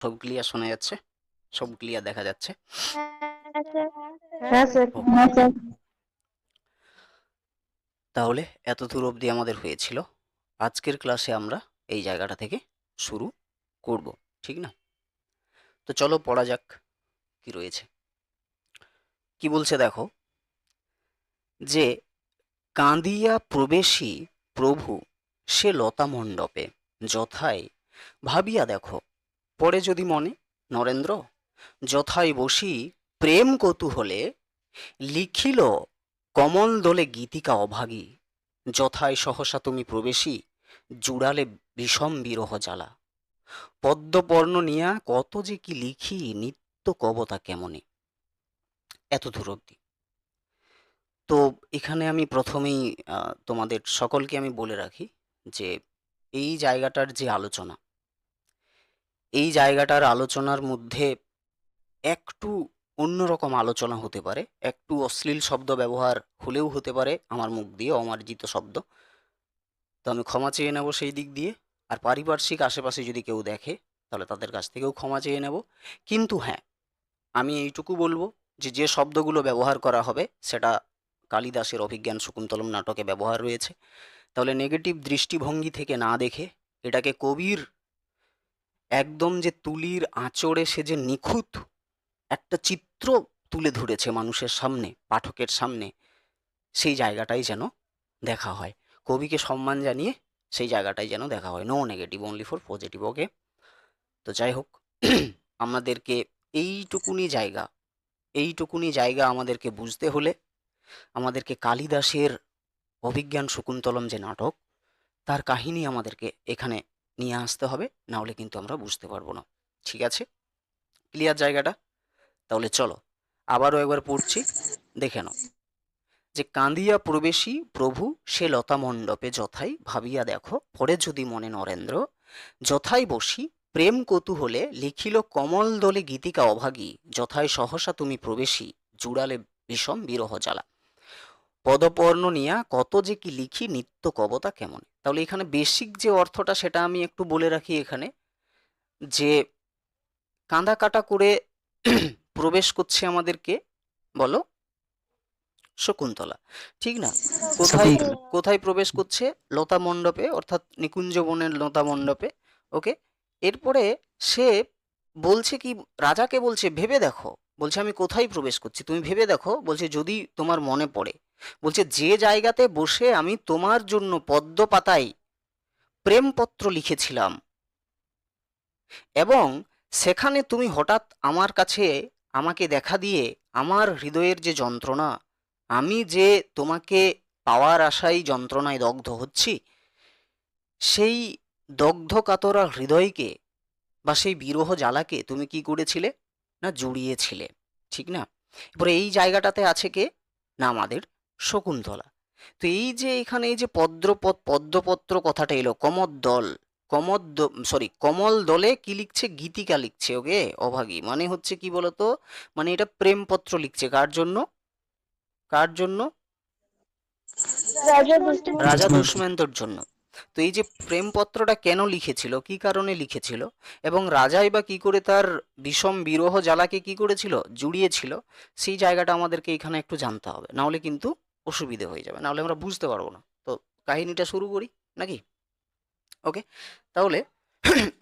সব ক্লিয়ার শোনা যাচ্ছে? সব ক্লিয়ার দেখা যাচ্ছে? হ্যাঁ স্যার। ওকে। তাহলে এত দূর অবধি আমাদের হয়েছিল। আজকের ক্লাসে আমরা এই জায়গাটা থেকে শুরু করব, ঠিক না? তো চলো পড়া যাক কি রয়েছে। কি বলছে দেখো, যে কাঁদিয়া প্রবেশী প্রভু সে লতা মণ্ডপে যথায় ভাবিয়া দেখো পড়ে যদি মনে নরেন্দ্র, যথায় বসি প্রেম কৌতূহলে লিখিল কমল দোলে গীতিকা অভাগী, যথায় সহসা তুমি প্রবেশী জুড়ালে বিষম বিরহ জ্বালা, পদ্মপর্ণ নিয়া কত যে কি লিখি নিত্য কবতা কেমনে। এত দূর অব্দি। তো এখানে আমি প্রথমেই তোমাদের সকলকে আমি বলে রাখি যে এই জায়গাটার যে আলোচনা, এই জায়গাটার আলোচনার মধ্যে একটু অন্যরকম আলোচনা হতে পারে, একটু অশ্লীল শব্দ ব্যবহার হলেও হতে পারে আমার মুখ দিয়ে, অমার্জিত শব্দ। তো আমি ক্ষমা চেয়ে নেব সেই দিক দিয়ে। আর পারিপার্শ্বিক আশেপাশে যদি কেউ দেখে তাহলে তাদের কাছ থেকেও ক্ষমা চেয়ে নেব। কিন্তু হ্যাঁ, আমি এইটুকু বলবো যে যে শব্দগুলো ব্যবহার করা হবে সেটা কালিদাসের অভিজ্ঞান শকুন্তলম নাটকে ব্যবহার রয়েছে। তাহলে নেগেটিভ দৃষ্টিভঙ্গি থেকে না দেখে এটাকে কবির একদম যে তুলির আঁচড়ে সে যে নিখুঁত একটা চিত্র তুলে ধরেছে মানুষের সামনে, পাঠকের সামনে, সেই জায়গাটাই যেন দেখা হয়। কবিকে সম্মান জানিয়ে সেই জায়গাটাই যেন দেখা হয়। No negative, only for positive. Okay. তো যাই হোক, আমাদেরকে এইটুকুনি জায়গা এইটুকুনি জায়গা আমাদেরকে বুঝতে হলে আমাদেরকে কালিদাসের অভিজ্ঞান শকুন্তলম যে নাটক, তার কাহিনী আমাদেরকে এখানে নিয়ে আসতে হবে, না হলে কিন্তু আমরা বুঝতে পারবো না। ঠিক আছে? ক্লিয়ার জায়গাটা? তাহলে চলো আবারও একবার পড়ছি, দেখে নাও। যে কাঁদিয়া প্রবেশী প্রভু সে লতা মণ্ডপে যথাই ভাবিয়া দেখো পরে যদি মনে নরেন্দ্র, যথাই বসি প্রেম কৌতূহলে লিখিল কমল দলে গীতিকা অভাগী, যথায় সহসা তুমি প্রবেশী জুড়ালে বিষম বিরহ জ্বালা, পদপর্ণ নিয়া কত যে কি লিখি নিত্য কবতা কেমন। তাহলে এখানে বেসিক যে অর্থটা সেটা আমি একটু বলে রাখি এখানে, যে কাঁদা কাটা করে প্রবেশ করছে আমাদেরকে, বলো, শকুন্তলা, ঠিক না? কোথায় শকুন্তলা। কোথায় প্রবেশ করছে? লতা মণ্ডপে, অর্থাৎ নিকুঞ্জ বনের লতা মণ্ডপে। ওকে। এরপরে সে বলছে কি, রাজাকে বলছে ভেবে দেখো, বলছে আমি কোথায় প্রবেশ করছি তুমি ভেবে দেখো, বলছে যদি তোমার মনে পড়ে, বলছে যে জায়গাতে বসে আমি তোমার জন্য পদ্ম পাতায় প্রেমপত্র লিখেছিলাম এবং সেখানে তুমি হঠাৎ আমার কাছে আমাকে দেখা দিয়ে আমার হৃদয়ের যে যন্ত্রণা, আমি যে তোমাকে পাওয়ার আশায় যন্ত্রণায় দগ্ধ হচ্ছি, সেই দগ্ধ কাতরা হৃদয়কে বা সেই বিরহ জ্বালাকে তুমি কি করেছিলে? না জুড়িয়েছিলে, ঠিক না? এবারে এই জায়গাটাতে আছে কে? না আমাদের শকুন্তলা। তো এই যে এখানে এই যে পদ্মপত্র কথাটা এলো, কমদ্দল, সরি কমল দলে কি লিখছে? গীতিকা লিখছে। ওকে, অভাগী মানে হচ্ছে কি বলতো, মানে এটা প্রেমপত্র লিখছে কার জন্য? কার জন্য? রাজা দুষ্টু। রাজা দুষ্মন্তর জন্য। তো এই যে প্রেমপত্রটা কেন লিখেছিল, কি কারণে লিখেছিল, এবং রাজাই বা কি করে তার বিষম বিরহ জ্বালাকে কি করেছিল? জুড়িয়েছিল, সেই জায়গাটা আমাদেরকে এখানে একটু জানতে হবে, না হলে কিন্তু অসুবিধে হয়ে যাবে, না হলে আমরা বুঝতে পারবো না। তো কাহিনীটা শুরু করি নাকি? ওকে। তাহলে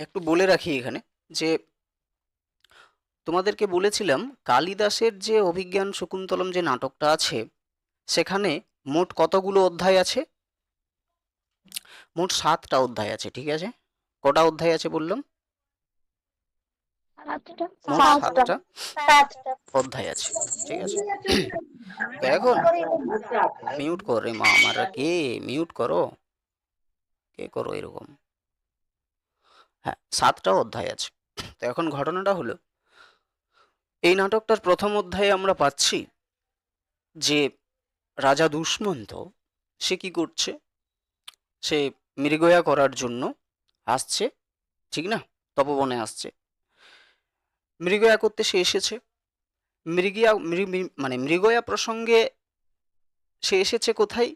একটু বলে রাখি এখানে যে তোমাদেরকে বলেছিলাম কালিদাসের যে অভিজ্ঞান শকুন্তলম যে নাটকটা আছে, সেখানে মোট কতগুলো অধ্যায় আছে? মোট 7টা অধ্যায় আছে, ঠিক আছে? কটা অধ্যায় আছে বললাম? মোট 7টা অধ্যায় আছে, ঠিক আছে? তো এখন মিউট কর রে মা আমার, কে মিউট করো, কে করো এরকম? হ্যাঁ, 7টা অধ্যায় আছে। তো এখন ঘটনাটা হলো, এই নাটকটার প্রথম অধ্যায়ে আমরা পাচ্ছি যে রাজা দুষ্মন্ত সে কি করছে? সে মৃগয়া করার জন্য আসছে, ঠিক না? তপবনে আসছে, মৃগয়া করতে সে এসেছে। মানে মৃগয়া প্রসঙ্গে সে এসেছে কোথায়?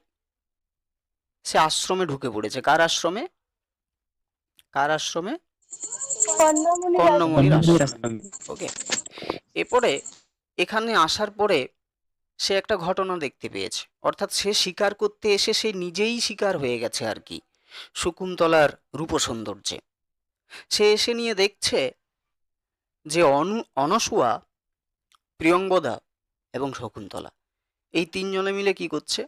সে আশ্রমে ঢুকে পড়েছে। কার আশ্রমে? কার আশ্রমে? কর্ণমুনির কর্ণমুনির আশ্রমে। আশ্রমে। ওকে, এরপরে এখানে আসার পরে সে একটা ঘটনা দেখতে পেয়েছে, অর্থাৎ সে শিকার করতে এসে সে নিজেই শিকার হয়ে গেছে আর কি শকুন্তলার রূপ সৌন্দর্যে। সে এসে নিয়ে দেখছে যে অনসূয়া, প্রিয়ঙ্বদা এবং শকুন্তলা এই তিনজনে মিলে কি করছে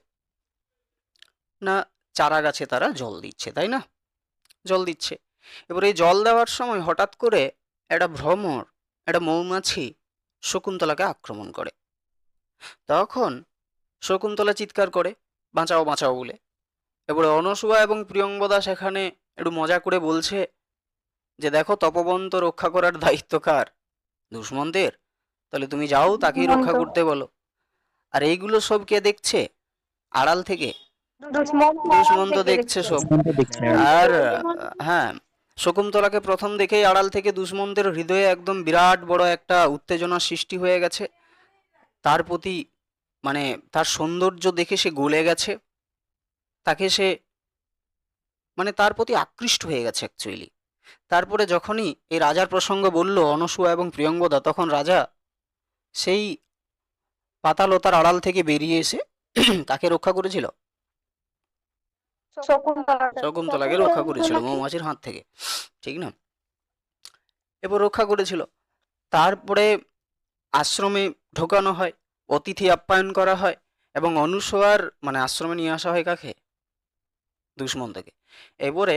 না, চারা গাছে তারা জল দিচ্ছে, তাই না? জল দিচ্ছে। এবার এই জল দেওয়ার সময় হঠাৎ করে একটা ভ্রমর, একটা মৌমাছি শকুন্তলাকে আক্রমণ করে। তখন শকুন্তলা চিৎকার করে বাঁচাও বাঁচাও বলে। এবারে অনসূয়া এবং প্রিয়ঙ্বদা সেখানে একটু মজা করে বলছে যে দেখো, তপবন তো রক্ষা করার দায়িত্ব কার? দুষ্মন্তের। তাহলে তুমি যাও, তাকেই রক্ষা করতে বলো। আর এইগুলো সব কে দেখছে আড়াল থেকে? দুষ্মন্ত দেখছে সব। দুষ্মন্ত দেখছে। আর হ্যাঁ, শকুন্তলাকে প্রথম দেখেই আড়াল থেকে দুষ্মন্তের হৃদয়ে একদম বিরাট বড় একটা উত্তেজনার সৃষ্টি হয়ে গেছে। তার প্রতি মানে তার সৌন্দর্য দেখে সে গলে গেছে, তাকে সে মানে তার প্রতি আকৃষ্ট হয়ে গেছে অ্যাকচুয়ালি। তারপরে যখনই এই রাজার প্রসঙ্গ বলল অনসূয়া এবং প্রিয়ঙ্বদা, তখন রাজা সেই পাতালতার আড়াল থেকে বেরিয়ে এসে কাকে রক্ষা করেছিল? শকুন্তলাকে রক্ষা করেছিল মৌমাছির হাত থেকে, ঠিক না? এবার রক্ষা করেছিল। তারপরে আশ্রমে ঢোকানো হয়, অতিথি আপ্যায়ন করা হয়, এবং অনুসয়ার মানে আশ্রমে নিয়ে আসা হয় কাকে? দুষ্মন্তকে। এবারে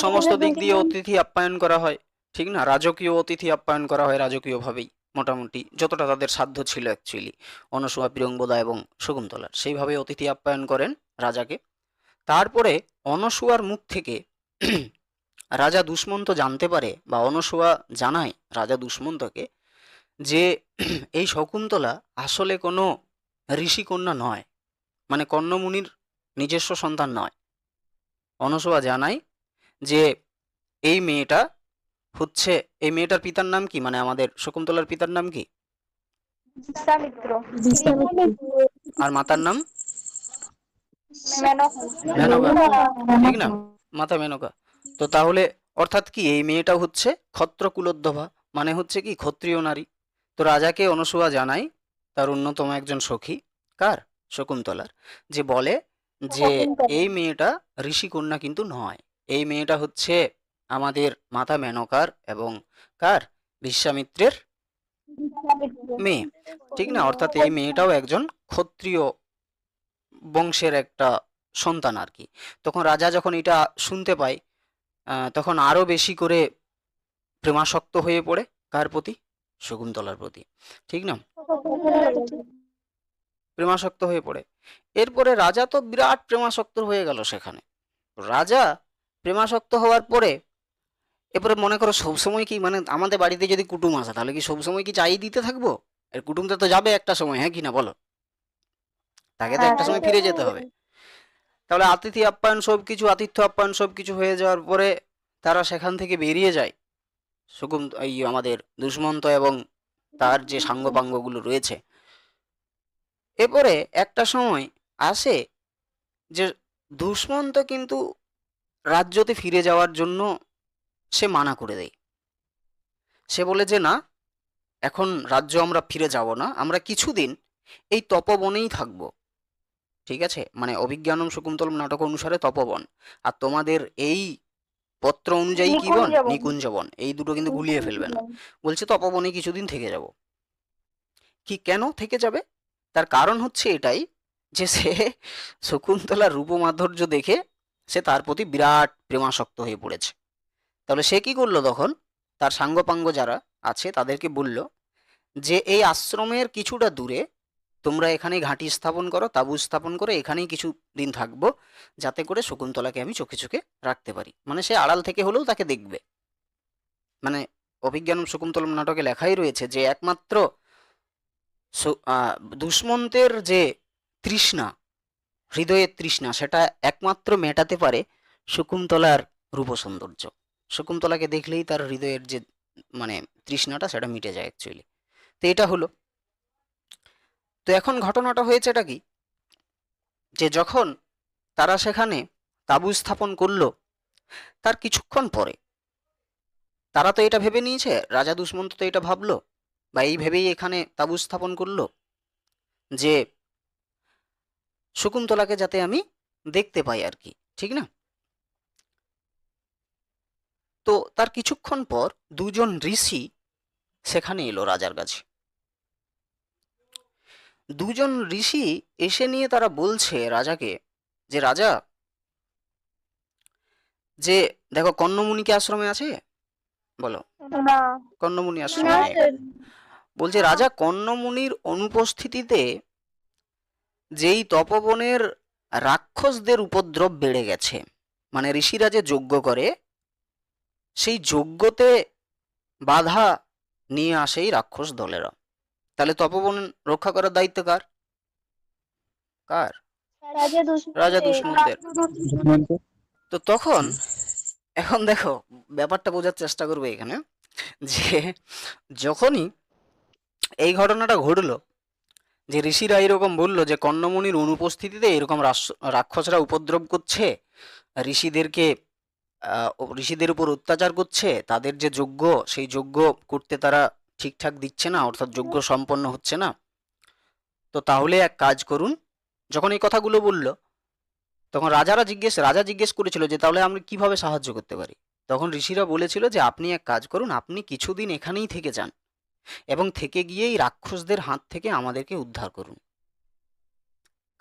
সমস্ত দিক দিয়ে অতিথি আপ্যায়ন করা হয়, ঠিক না? রাজকীয় অতিথি আপ্যায়ন করা হয় রাজকীয়ভাবেই, মোটামুটি যতটা তাদের সাধ্য ছিল অ্যাকচুয়ালি অনসূয়া, প্রিয়ঙ্বদা এবং শকুন্তলার, সেইভাবে অতিথি আপ্যায়ন করেন রাজাকে। তারপরে অনসূয়ার মুখ থেকে রাজা দুষ্মন্ত জানতে পারে, বা অনসূয়া জানায় রাজা দুষ্মন্তকে যে এই শকুন্তলা আসলে কোনো ঋষিকন্যা নয়, মানে কর্ণমুনির নিজস্ব সন্তান নয়। অনসূয়া জানায় যে এই মেয়েটা হচ্ছে, এই মেয়েটার পিতার নাম কি, মানে আমাদের শকুন্তলার পিতার নাম কি? আর মাতার নাম মেনকা, ঠিক না? মাতা মেনকা। তো তাহলে অর্থাৎ কি, এই মেয়েটা হচ্ছে ক্ষত্র কুলোদ্ভবা, মানে হচ্ছে কি ক্ষত্রিয় নারী। তো রাজাকে অনসূয়া জানাই তার অন্যতম একজন সখী, কার? শকুন্তলার, যে বলে যে এই মেয়েটা ঋষিকন্যা কিন্তু নয়, এই মেয়েটা হচ্ছে আমাদের মাতা মেনকার এবং কার? বিশ্বামিত্রের মেয়ে, ঠিক না? অর্থাৎ এই মেয়েটাও একজন ক্ষত্রিয় বংশের একটা সন্তান আর কি। তখন রাজা যখন এটা শুনতে পায়, তখন আরো বেশি করে প্রেমাসক্ত হয়ে পড়ে কার প্রতি? শকুন্তলার প্রতি, ঠিক না? প্রেমাসক্ত হয়ে পড়ে। এরপরে রাজা তো বিরাট প্রেমাসক্ত হয়ে গেল সেখানে। রাজা প্রেমাসক্ত হওয়ার পরে এরপরে মনে করো সবসময় কি, মানে আমাদের বাড়িতে যদি কুটুম আসে তাহলে কি সবসময় কি চাই দিতে থাকবো? এর কুটুমটা তো যাবে একটা সময়, হ্যাঁ কি না বলো? তাকে তো একটা সময় ফিরে যেতে হবে। তাহলে আতিথি আপ্যায়ন সবকিছু, আতিথ্য আপ্যায়ন সবকিছু হয়ে যাওয়ার পরে তারা সেখান থেকে বেরিয়ে যায়, এই আমাদের দুষ্মন্ত এবং তার যে সাঙ্গপাঙ্গগুলো রয়েছে। এরপরে একটা সময় আসে যে দুষ্মন্ত কিন্তু রাজ্যতে ফিরে যাওয়ার জন্য সে মানা করে দেয়। সে বলে যে না, এখন রাজ্য আমরা ফিরে যাব না, আমরা কিছুদিন এই তপবনেই থাকবো, ঠিক আছে? মানে অভিজ্ঞানম শকুন্তলম নাটক অনুসারে তপবন, আর তোমাদের এই পত্র অনুযায়ী কি বন? নিকুঞ্জ বন। এই দুটো কিন্তু গুলিয়ে ফেলবে না। বলছে তপবনে কিছুদিন থেকে যাব। কি কেন থেকে যাবে? তার কারণ হচ্ছে এটাই যে সে শকুন্তলার রূপমাধুর্য দেখে সে তার প্রতি বিরাট প্রেমাসক্ত হয়ে পড়েছে। তাহলে সে কি করলো, তখন তার সাঙ্গপাঙ্গ যারা আছে তাদেরকে বলল যে এই আশ্রমের কিছুটা দূরে তোমরা এখানে ঘাঁটি স্থাপন করো, তাঁবু স্থাপন করে এখানেই কিছু দিন থাকবো, যাতে করে শকুন্তলাকে আমি চোখে চোখে রাখতে পারি। মানে সে আড়াল থেকে হলেও তাকে দেখবে। মানে অভিজ্ঞানম শকুন্তলম নাটকে লেখাই রয়েছে যে একমাত্র দুষ্মন্তের যে তৃষ্ণা, হৃদয়ের তৃষ্ণা, সেটা একমাত্র মেটাতে পারে শকুন্তলার রূপ সৌন্দর্য। শকুন্তলাকে দেখলেই তার হৃদয়ের যে মানে তৃষ্ণাটা সেটা মিটে যায় অ্যাকচুয়ালি। তো এটা হলো। তো এখন ঘটনাটা হয়েছেটা কি, যে যখন তারা সেখানে তাঁবু স্থাপন করলো, তার কিছুক্ষণ পরে তারা তো এটা ভেবে নিয়েছে, রাজা দুষ্মন্ত তো এটা ভাবলো, বা এই ভেবেই এখানে তাঁবু স্থাপন করলো যে শকুন্তলাকে যাতে আমি দেখতে পাই আর কি, ঠিক না? তো তার কিছুক্ষণ পর দুজন ঋষি সেখানে এলো রাজার কাছে। দুজন ঋষি এসে নিয়ে তারা বলছে রাজাকে যে রাজা, যে দেখো কর্ণমুনি কি আশ্রমে আছে? বলো, না। কর্ণমুনি না আশ্রমে নেই। স্যার। বলছে রাজা, কর্ণমুনির অনুপস্থিতিতে যেই তপবনের রাক্ষসদের উপদ্রব বেড়ে গেছে, মানে ঋষিরা যে যজ্ঞ করে সেই যজ্ঞতে বাধা নিয়ে আসে এই রাক্ষস দলেরা। তাহলে তপবন রক্ষা করার দায়িত্ব কার? কার? রাজা রাজা দুষ্মন্তের। দুষ্মন্তের। তো তখন এখন দেখো, ব্যাপারটা বোঝার চেষ্টা করবে এখানে, যে যখনই এই ঘটনাটা ঘটলো, যে ঋষিরা এরকম বললো যে কর্ণমুনির অনুপস্থিতিতে এরকম রাক্ষসরা উপদ্রব করছে, ঋষিদেরকে ঋষিদের উপর অত্যাচার করছে, তাদের যে যজ্ঞ সেই যজ্ঞ করতে তারা ঠিকঠাক দিচ্ছে না, অর্থাৎ যজ্ঞ সম্পন্ন হচ্ছে না। তো তাহলে এক কাজ করুন। যখন এই কথাগুলো বলল, তখন রাজা জিজ্ঞেস করেছিল যে তাহলে আমরা কিভাবে সাহায্য করতে পারি। তখন ঋষিরা বলেছিল যে আপনি এক কাজ করুন, আপনি কিছুদিন এখানেই থেকে যান এবং থেকে গিয়েই রাক্ষসদের হাত থেকে আমাদেরকে উদ্ধার করুন।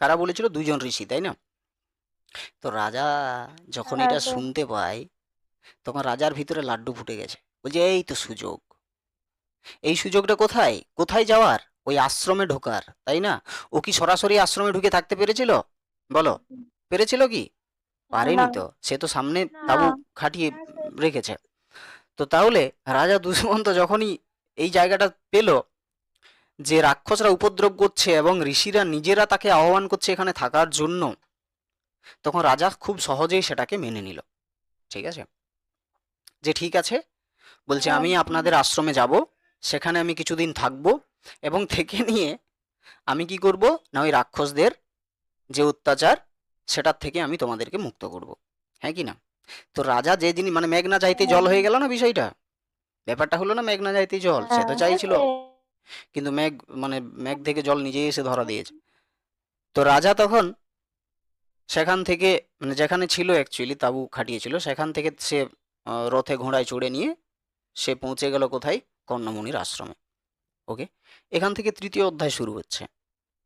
কারা বলেছিল? দুজন ঋষি, তাই না? তো রাজা যখন হ্যাঁ এটা স্যার। শুনতে পায়, তখন রাজার ভিতরে লাড্ডু ফুটে গেছে। বলছে এই তো সুযোগ, এই সুযোগটা কোথায় কোথায় যাওয়ার? ওই আশ্রমে ঢোকার, তাই না? ও কি সরাসরি আশ্রমে ঢুকে থাকতে পেরেছিল? বলো, পেরেছিল কি? না। পারেনি তো, সে তো সামনে না। তাঁবু খাটিয়ে রেখেছে। তো তাহলে রাজা দুষ্মন্ত যখনই এই জায়গাটা পেল যে রাক্ষসরা উপদ্রব করছে এবং ঋষিরা নিজেরা তাকে আহ্বান করছে এখানে থাকার জন্য, তখন রাজা খুব সহজেই সেটাকে মেনে নিল। ঠিক আছে, যে ঠিক আছে, বলছে হ্যাঁ। আমি আপনাদের আশ্রমে যাব, সেখানে আমি কিছুদিন থাকবো এবং থেকে নিয়ে আমি কি করব না, ওই রাক্ষসদের যে অত্যাচার সেটার থেকে আমি তোমাদেরকে মুক্ত করব। হ্যাঁ কি না? তো রাজা যে জিনিস, মানে মেঘ না যাইতে জল হয়ে গেল না বিষয়টা, ব্যাপারটা হলো না, মেঘ না যাইতে জল, সে তো হ্যাঁ চাইছিল, স্যার। কিন্তু মেঘ, মানে মেঘ থেকে জল নিজেই এসে ধরা দিয়েছে। তো রাজা তখন সেখান থেকে, মানে যেখানে ছিল অ্যাকচুয়ালি তাঁবু খাটিয়েছিল, সেখান থেকে সে রথে ঘোড়ায় চড়ে নিয়ে সে পৌঁছে গেল কোথায়? কর্ণমুনির আশ্রমে। ওকে, এখান থেকে তৃতীয় অধ্যায় শুরু হচ্ছে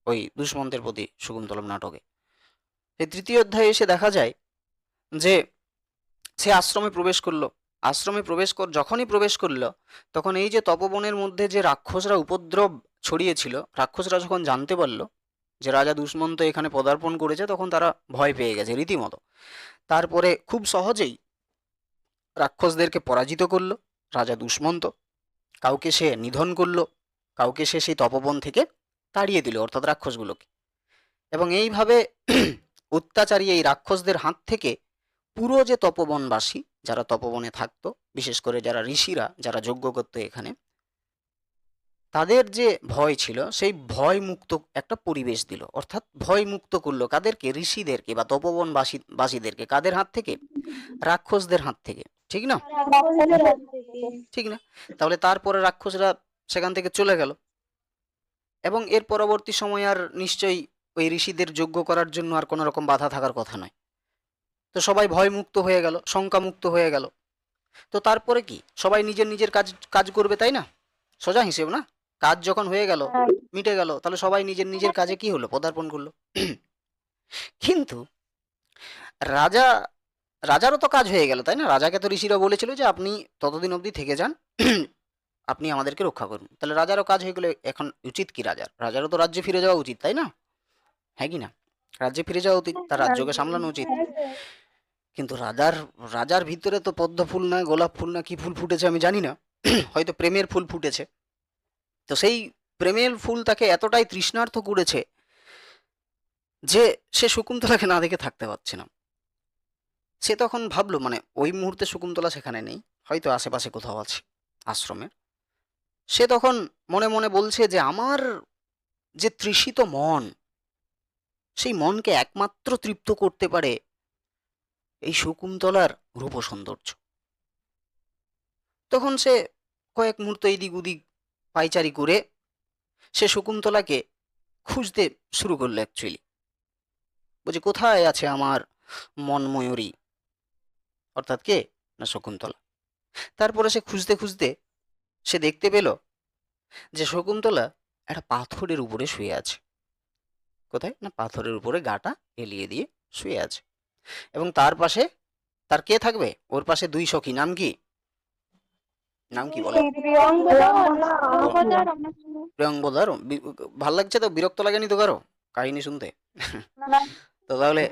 ওই দুষ্মন্তের প্রতি শকুন্তলম নাটকে। এই তৃতীয় অধ্যায়ে এসে দেখা যায় যে সে আশ্রমে প্রবেশ করলো। আশ্রমে যখনই প্রবেশ করলো, তখন এই যে তপবনের মধ্যে যে রাক্ষসরা উপদ্রব ছড়িয়েছিল, রাক্ষসরা যখন জানতে পারলো যে রাজা দুষ্মন্ত এখানে পদার্পণ করেছে, তখন তারা ভয় পেয়ে গেছে রীতিমতো। তারপরে খুব সহজেই রাক্ষসদেরকে পরাজিত করলো রাজা দুষ্মন্ত। কাউকে সে নিধন করলো, কাউকে সে সেই তপবন থেকে তাড়িয়ে দিল, অর্থাৎ রাক্ষসগুলোকে। এবং এইভাবে অত্যাচারী এই রাক্ষসদের হাত থেকে পুরো যে তপবনবাসী, যারা তপবনে থাকতো, বিশেষ করে যারা ঋষিরা, যারা যজ্ঞ করতো এখানে, তাদের যে ভয় ছিল সেই ভয় মুক্ত একটা পরিবেশ দিল, অর্থাৎ ভয় মুক্ত করলো কাদেরকে? ঋষিদেরকে বা তপবনবাসীদেরকে। কাদের হাত থেকে? রাক্ষসদের হাত থেকে, ঠিক না? রাক্ষসদের হাত থেকে। ঠিক না? তাহলে তারপরে রাক্ষসরা সেখান থেকে চলে গেল এবং এর পরবর্তী সময় আর নিশ্চয়ই ওই ঋষিদের যজ্ঞ করার জন্য আর কোনো রকম বাধা থাকার কথা নয়। তো সবাই ভয় মুক্ত হয়ে গেল, শঙ্কা মুক্ত হয়ে গেল। তো তারপরে কি, সবাই নিজের নিজের কাজ কাজ করবে, তাই না? সোজা হিসেব না? কাজ যখন হয়ে গেল, হ্যাঁ। মিটে গেল, তাহলে সবাই নিজের নিজের কাজে কি হলো? পদার্পণ করলো। কিন্তু রাজা রাজারও তো কাজ হয়ে গেল, তাই না? রাজাকে তো ঋষিরা বলেছিল যে আপনি ততদিন অবধি থেকে যান, আপনি আমাদেরকে রক্ষা করুন। তাহলে রাজারও কাজ হয়ে গেলে এখন উচিত কি রাজার? রাজারও তো রাজ্যে ফিরে যাওয়া উচিত, তাই না? হ্যাঁ কি না? রাজ্যে ফিরে যাওয়া উচিত, তার রাজ্যকে সামলানো উচিত। হ্যাঁ স্যার। কিন্তু রাজার ভিতরে তো পদ্ম ফুল না গোলাপ ফুল না কি ফুল ফুটেছে আমি জানি না, হয়তো প্রেমের ফুল ফুটেছে। তো সেই প্রেমের ফুল তাকে এতটাই তৃষ্ণার্ত করেছে যে সে শকুন্তলাকে না দেখে থাকতে পারছে না। সে তখন ভাবলো, মানে ওই মুহূর্তে শকুন্তলা সেখানে নেই, হয়তো আশেপাশে কোথাও আছে আশ্রমে। সে তখন মনে মনে বলছে যে আমার যে তৃষিত মন, সেই মনকে একমাত্র তৃপ্ত করতে পারে এই শকুন্তলার রূপ সৌন্দর্য। তখন সে কয়েক মুহূর্ত এদিক ওদিক পায়চারি করে সে শকুন্তলাকে খুঁজতে শুরু করলো অ্যাকচুয়ালি। বলছে কোথায় আছে আমার মনময়ূরী, অর্থাৎ কে, না শকুন্তলা। তারপরে সে খুঁজতে খুঁজতে সে দেখতে পেল যে শকুন্তলা একটা পাথরের উপরে শুয়ে আছে। কোথায়, না পাথরের উপরে গাটা এলিয়ে দিয়ে শুয়ে আছে, এবং তার পাশে তার কে থাকবে, ওর পাশে দুই সখী। নাম কি, নাম কি বলো? প্রিয়ঙ্বদার। ভাল লাগছে তো, বিরক্ত লাগেনি তো কারো কাহিনী শুনতে? তো তাহলে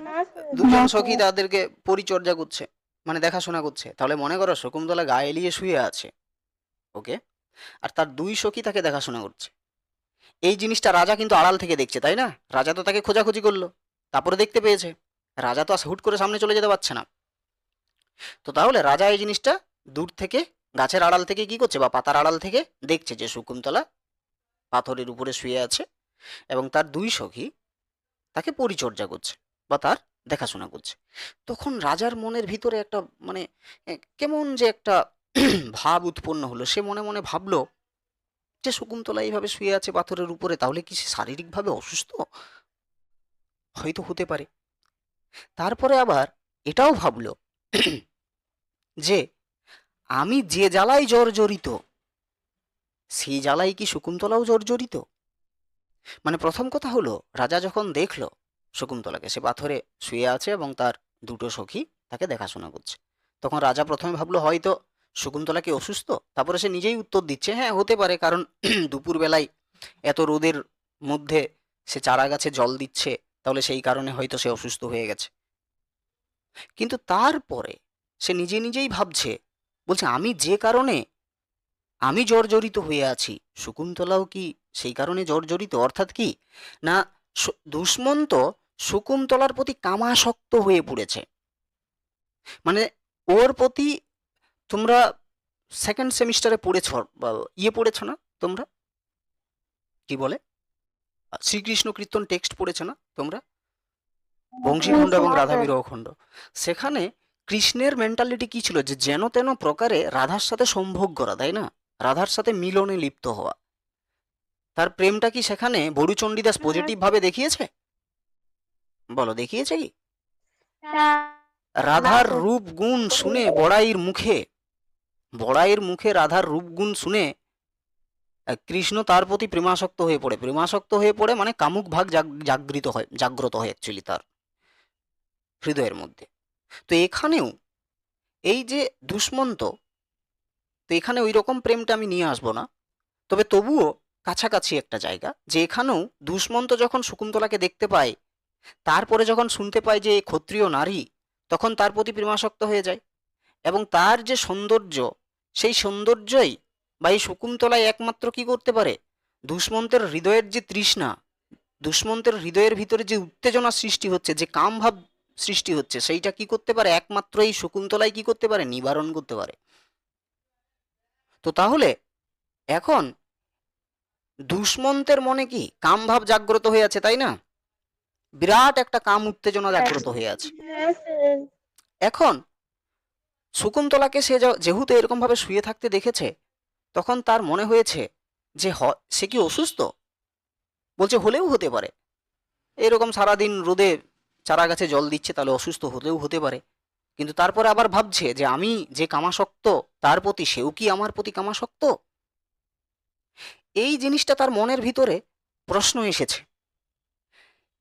দুজন সখী তাদেরকে পরিচর্যা করছে, মানে দেখাশোনা করছে। তাহলে মনে করো শকুন্তলা গায়ে এলিয়ে শুয়ে আছে, ওকে, আর তার দুই সখী তাকে দেখাশোনা করছে। এই জিনিসটা রাজা কিন্তু আড়াল থেকে দেখছে, তাই না? রাজা তো তাকে খোঁজাখুঁজি করলো, তারপরে দেখতে পেয়েছে। রাজা তো হুট করে সামনে চলে যেতে পারছে না। তো তাহলে রাজা এই জিনিসটা দূর থেকে, গাছের আড়াল থেকে কি করছে, বা পাতার আড়াল থেকে দেখছে যে শকুন্তলা পাথরের উপরে শুয়ে আছে, এবং তার দুই সখী তাকে পরিচর্যা করছে বা তার দেখাশোনা করছে। তখন রাজার মনের ভিতরে একটা মানে কেমন যে একটা ভাব উৎপন্ন হলো। সে মনে মনে ভাবলো যে শকুন্তলা এইভাবে শুয়ে আছে পাথরের উপরে, তাহলে কি সে শারীরিকভাবে অসুস্থ? হয়তো হতে পারে। তারপরে আবার এটাও ভাবলো যে আমি যে জ্বালায় জর্জরিত, সেই জ্বালায় কি শকুন্তলাও জর্জরিত? মানে প্রথম কথা হলো, রাজা যখন দেখলো শকুন্তলাকে সে পাথরে শুয়ে আছে এবং তার দুটো সখী তাকে দেখাশোনা করছে, তখন রাজা প্রথমে ভাবলো হয়তো শকুন্তলা কি অসুস্থ। তারপরে সে নিজেই উত্তর দিচ্ছে হ্যাঁ হতে পারে, কারণ দুপুর বেলায় এত রোদের মধ্যে সে চারা গাছে জল দিচ্ছে, তাহলে সেই কারণে হয়তো সে অসুস্থ হয়ে গেছে। কিন্তু তারপরে সে নিজে নিজেই ভাবছে, বলছে আমি যে কারণে আমি জর্জরিত হয়ে আছি, শকুন্তলাও কি সেই কারণে জর্জরিত? অর্থাৎ কি, না দুষ্মন্ত শকুন্তলার প্রতি কামাসক্ত হয়ে পড়েছে। মানে ওর প্রতি, তোমরা সেকেন্ড সেমিস্টারে পড়েছ বা পড়েছো না তোমরা, কি বলে, শ্রীকৃষ্ণ কীর্তন টেক্সট পড়েছো না তোমরা, বংশীখণ্ড এবং রাধা বিরহ খণ্ড? সেখানে কৃষ্ণের মেন্টালিটি কি ছিল, যে যেন তেন প্রকারে রাধার সাথে সম্ভোগ করা, তাই না? রাধার সাথে মিলনে লিপ্ত হওয়া। তার প্রেমটা কি সেখানে বড়ুচণ্ডীদাস পজিটিভ ভাবে দেখিয়েছে? বলো, দেখিয়েছে কি? রাধার রূপ গুণ শুনে বড়াইয়ের মুখে রাধার রূপ গুণ শুনে কৃষ্ণ তার প্রতি প্রেমাসক্ত হয়ে পড়ে, মানে কামুক ভাগ জাগ্রত হয় অ্যাকচুয়ালি তার হৃদয়ের মধ্যে। তো এখানেও এই যে দুষ্মন্ত, তো এখানে ওই রকম প্রেমটা আমি নিয়ে আসবো না, তবে তবুও কাছাকাছি একটা জায়গা, যে এখানেও দুষ্মন্ত যখন শকুন্তলাকে দেখতে পায়, তারপরে যখন শুনতে পায় যে ক্ষত্রিয় নারী, তখন তার প্রতি প্রেমাসক্ত হয়ে যায়, এবং তার যে সৌন্দর্য, সেই সৌন্দর্যই বা এই শকুন্তলায় একমাত্র কি করতে পারে, দুষ্মন্তের হৃদয়ের যে তৃষ্ণা, দুষ্মন্তের হৃদয়ের ভিতরে যে উত্তেজনা সৃষ্টি হচ্ছে, যে কাম ভাব সৃষ্টি হচ্ছে, সেইটা কি করতে পারে, একমাত্র এই শকুন্তলাই কি করতে পারে, নিবারণ করতে পারে। তো তাহলে এখন দুষ্মন্তের মনে কি কাম ভাব জাগ্রত হয়ে আছে, তাই না? বিরাট একটা কাম উত্তেজনা জাগ্রত হয়ে আছে। এখন শকুন্তলাকে সে যেহেতু এরকম ভাবে শুয়ে থাকতে দেখেছে, তখন তার মনে হয়েছে যে সে কি অসুস্থ? বলছে হলেও হতে পারে, এরকম সারাদিন রোদে চারা গাছে জল দিচ্ছে, তাহলে অসুস্থ হলেও হতে পারে। কিন্তু তারপরে আবার ভাবছে যে আমি যে কামাসক্ত তার প্রতি, সেও কি আমার প্রতি কামাসক্ত? এই জিনিসটা তার মনের ভিতরে প্রশ্ন এসেছে।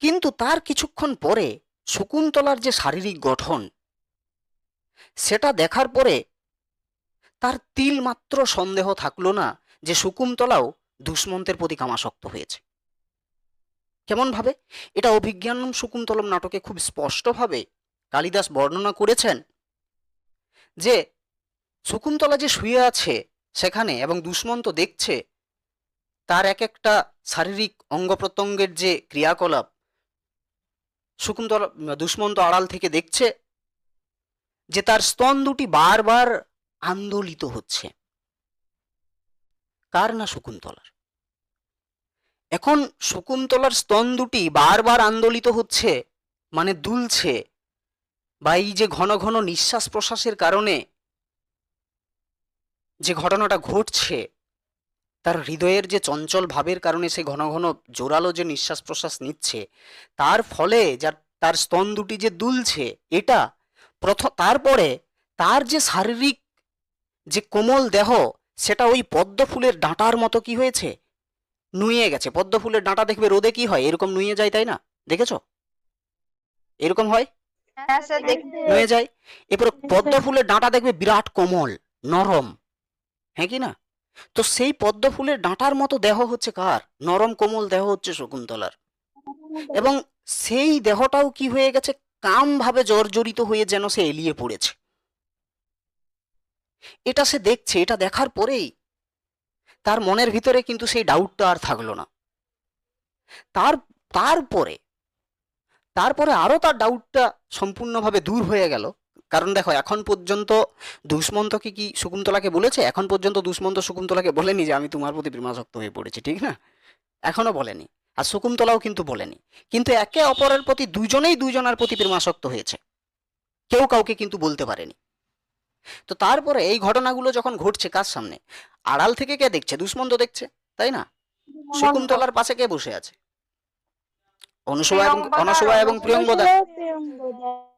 কিন্তু তার কিছুক্ষণ পরে শকুন্তলার যে শারীরিক গঠন, সেটা দেখার পরে তার তিল মাত্র সন্দেহ থাকলো না যে শকুন্তলাও দুষ্মন্তের প্রতি কামাসক্ত হয়েছে। কেমন ভাবে? এটা অভিজ্ঞানম শকুন্তলম নাটকে খুব স্পষ্টভাবে কালিদাস বর্ণনা করেছেন, যে শকুন্তলা যে শুয়ে আছে সেখানে এবং দুষ্মন্ত দেখছে তার এক একটা শারীরিক অঙ্গ প্রত্যঙ্গের যে ক্রিয়াকলাপ, শকুন্তলা দুষ্মন্ত আড়াল থেকে দেখছে যে তার স্তন দুটি বারবার আন্দোলিত হচ্ছে। কার? না শকুন্তলার। এখন শকুন্তলার স্তন দুটি বারবার আন্দোলিত হচ্ছে, মানে দুলছে, বা এই যে ঘন ঘন নিঃশ্বাস প্রশ্বাসের কারণে যে ঘটনাটা ঘটছে, তার হৃদয়ের যে চঞ্চল ভাবের কারণে সে ঘন ঘন জোরালো যে নিঃশ্বাস প্রশ্বাস নিচ্ছে, তার ফলে যার তার স্তন দুটি যে দুলছে, এটা প্রথম। তারপরে তার যে শারীরিক যে কোমল দেহ, সেটা ওই পদ্ম ফুলের ডাঁটার মতো কি হয়েছে, নুয়ে গেছে। পদ্ম ফুলের ডাঁটা দেখবে রোদে কি হয়, এরকম নুয়ে যায়, তাই না? দেখেছো? এরকম হয়, হ্যাঁ স্যার দেখতে নুয়ে যায়। এরপরে পদ্ম স্যার। ফুলের ডাঁটা দেখবে বিরাট কোমল, নরম, হ্যাঁ কি না? তো সেই পদ্ম ফুলের ডাঁটার মতো দেহ হচ্ছে কার? নরম কোমল দেহ হচ্ছে শকুন্তলার। এবং সেই দেহটাও কি হয়ে গেছে, কাম ভাবে জর্জরিত হয়ে যেন সে এলিয়ে পড়েছে। এটা সে দেখছে, এটা দেখার পরেই তার মনের ভিতরে কিন্তু সেই ডাউটটা আর থাকলো না। তার তারপরে তারপরে আরো তার ডাউটটা সম্পূর্ণভাবে দূর হয়ে গেল। কারণ দেখো, এখন পর্যন্ত দুষ্মন্তকে কি শকুন্তলাকে বলেছে? এখন পর্যন্ত দুষ্মন্ত শকুন্তলাকে বলেনি যে আমি তোমার প্রতি প্রেমাসক্ত হয়ে পড়েছি, ঠিক না? এখনো বলেনি। আর শকুন্তলাও কিন্তু বলেনি। কিন্তু একে অপরের প্রতি দুজনেই দুজনের প্রতি প্রেমাসক্ত হয়েছে, কেউ কাউকে কিন্তু বলতে পারেনি। তো তারপরে এই ঘটনাগুলো যখন ঘটছে কার সামনে, আড়াল থেকে কে দেখছে? দুষ্মন্ত দেখছে, তাই না? শকুন্তলার পাশে কে বসে আছে? অনসূয়া এবং প্রিয়ঙ্বদা।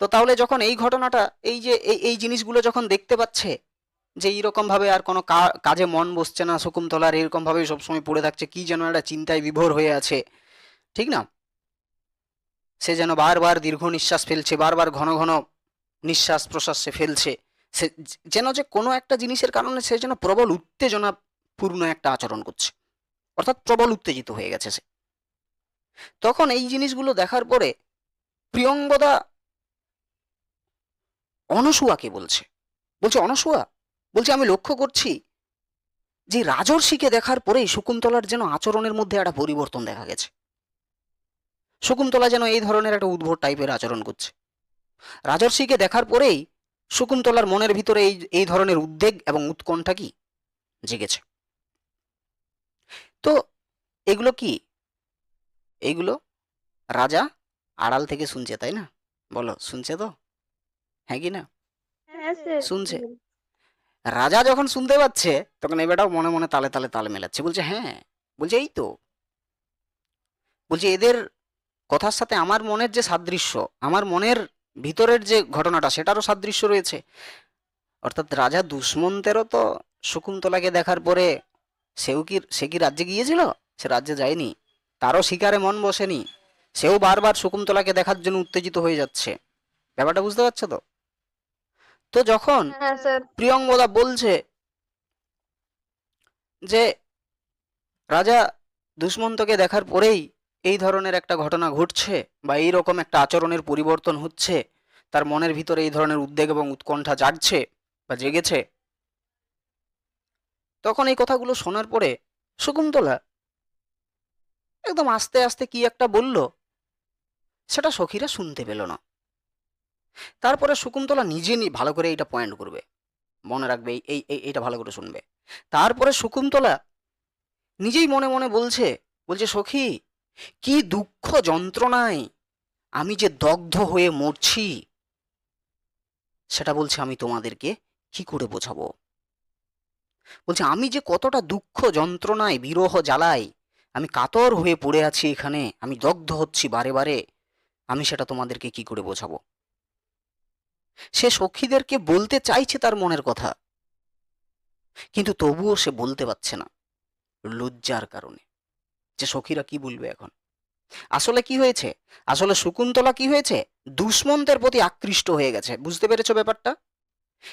তো তাহলে যখন এই ঘটনাটা, এই যে এই জিনিসগুলো যখন দেখতে পাচ্ছে যে এইরকম ভাবে আর কোনো কাজে মন বসছে না শকুন্তলার, এরকম ভাবে সবসময় পড়ে থাকছে, কি যেন একটা চিন্তায় বিভোর হয়ে আছে, ঠিক না? সে যেন বারবার দীর্ঘ নিঃশ্বাস ফেলছে, বারবার ঘন ঘন নিঃশ্বাস প্রশ্বাস সে ফেলছে। সে যেন যে কোনো একটা জিনিসের কারণে সে যেন প্রবল উত্তেজনা পূর্ণ একটা আচরণ করছে, অর্থাৎ প্রবল উত্তেজিত হয়ে গেছে সে। তখন এই জিনিসগুলো দেখার পরে প্রিয়ঙ্বদা অনসূয়াকে বলছে, অনসূয়া, বলছে আমি লক্ষ্য করছি যে রাজর্ষিকে দেখার পরেই শকুন্তলার যেন আচরণের মধ্যে একটা পরিবর্তন দেখা গেছে। শকুন্তলা যেন এই ধরনের একটা উদ্ভট টাইপের আচরণ করছে। রাজর্ষিকে দেখার পরেই শকুন্তলার মনের ভিতরে এই এই ধরনের উদ্বেগ এবং উৎকণ্ঠা কি জেগেছে। তো এগুলো কি? এইগুলো রাজা আড়াল থেকে শুনছে, তাই না? বলো, শুনছে তো? হ্যাঁ কি না? হ্যাঁ স্যার। শুনছে। রাজা যখন শুনতে পাচ্ছে, তখন এই বেটাও মনে মনে তালে তালে তাল মেলাচ্ছে, বলছে হ্যাঁ, বলছে এই তো, বলছে এদের কথার সাথে আমার মনের যে সাদৃশ্য, আমার মনের ভিতরের যে ঘটনাটা, সেটারও সাদৃশ্য রয়েছে। অর্থাৎ রাজা দুষ্মন্তেরও তো শকুন্তলাকে দেখার পরে সে কি রাজ্যে গিয়েছিল? সে রাজ্যে যায়নি, তারও শিকারে মন বসেনি, সেও বারবার শকুন্তলাকে দেখার জন্য উত্তেজিত হয়ে যাচ্ছে। ব্যাপারটা বুঝতে পারছো তো? তো যখন হ্যাঁ স্যার। প্রিয়ঙ্বদা বলছে যে রাজা দুষ্মন্তকে দেখার পরেই এই ধরনের একটা ঘটনা ঘটছে, বা এই রকম একটা আচরণের পরিবর্তন হচ্ছে, তার মনের ভিতরে এই ধরনের উদ্বেগ এবং উৎকণ্ঠা জাগছে বা জেগেছে, তখন এই কথাগুলো শোনার পরে শকুন্তলা একদম আস্তে আস্তে কি একটা বলল, সেটা সখীরা শুনতে পেল না। তারপরে শকুন্তলা নিজে ভালো করে এইটা পয়েন্ট করবে, মনে রাখবে, এইটা ভালো করে শুনবে। তারপরে শকুন্তলা নিজেই মনে মনে বলছে, সখী, কি দুঃখ যন্ত্রণায় আমি যে দগ্ধ হয়ে মরছি, সেটা বলছে আমি তোমাদেরকে কি করে বোঝাবো। বলছে আমি যে কতটা দুঃখ যন্ত্রণায় বিরহ জ্বালায় আমি কাতর হয়ে পড়ে আছি এখানে, আমি দগ্ধ হচ্ছি বারে বারে, আমি সেটা তোমাদেরকে কি করে বোঝাবো। সে সখীদেরকে বলতে চাইছে তার মনের কথা, কিন্তু তবুও সে বলতে পারছে না, লজ্জার কারণে, যে সখীরা কি বলবে এখন। আসলে কি হয়েছে, আসলে শকুন্তলা কি হয়েছে, দুষ্মন্তের প্রতি আকৃষ্ট হয়ে গেছে। বুঝতে পেরেছো ব্যাপারটা?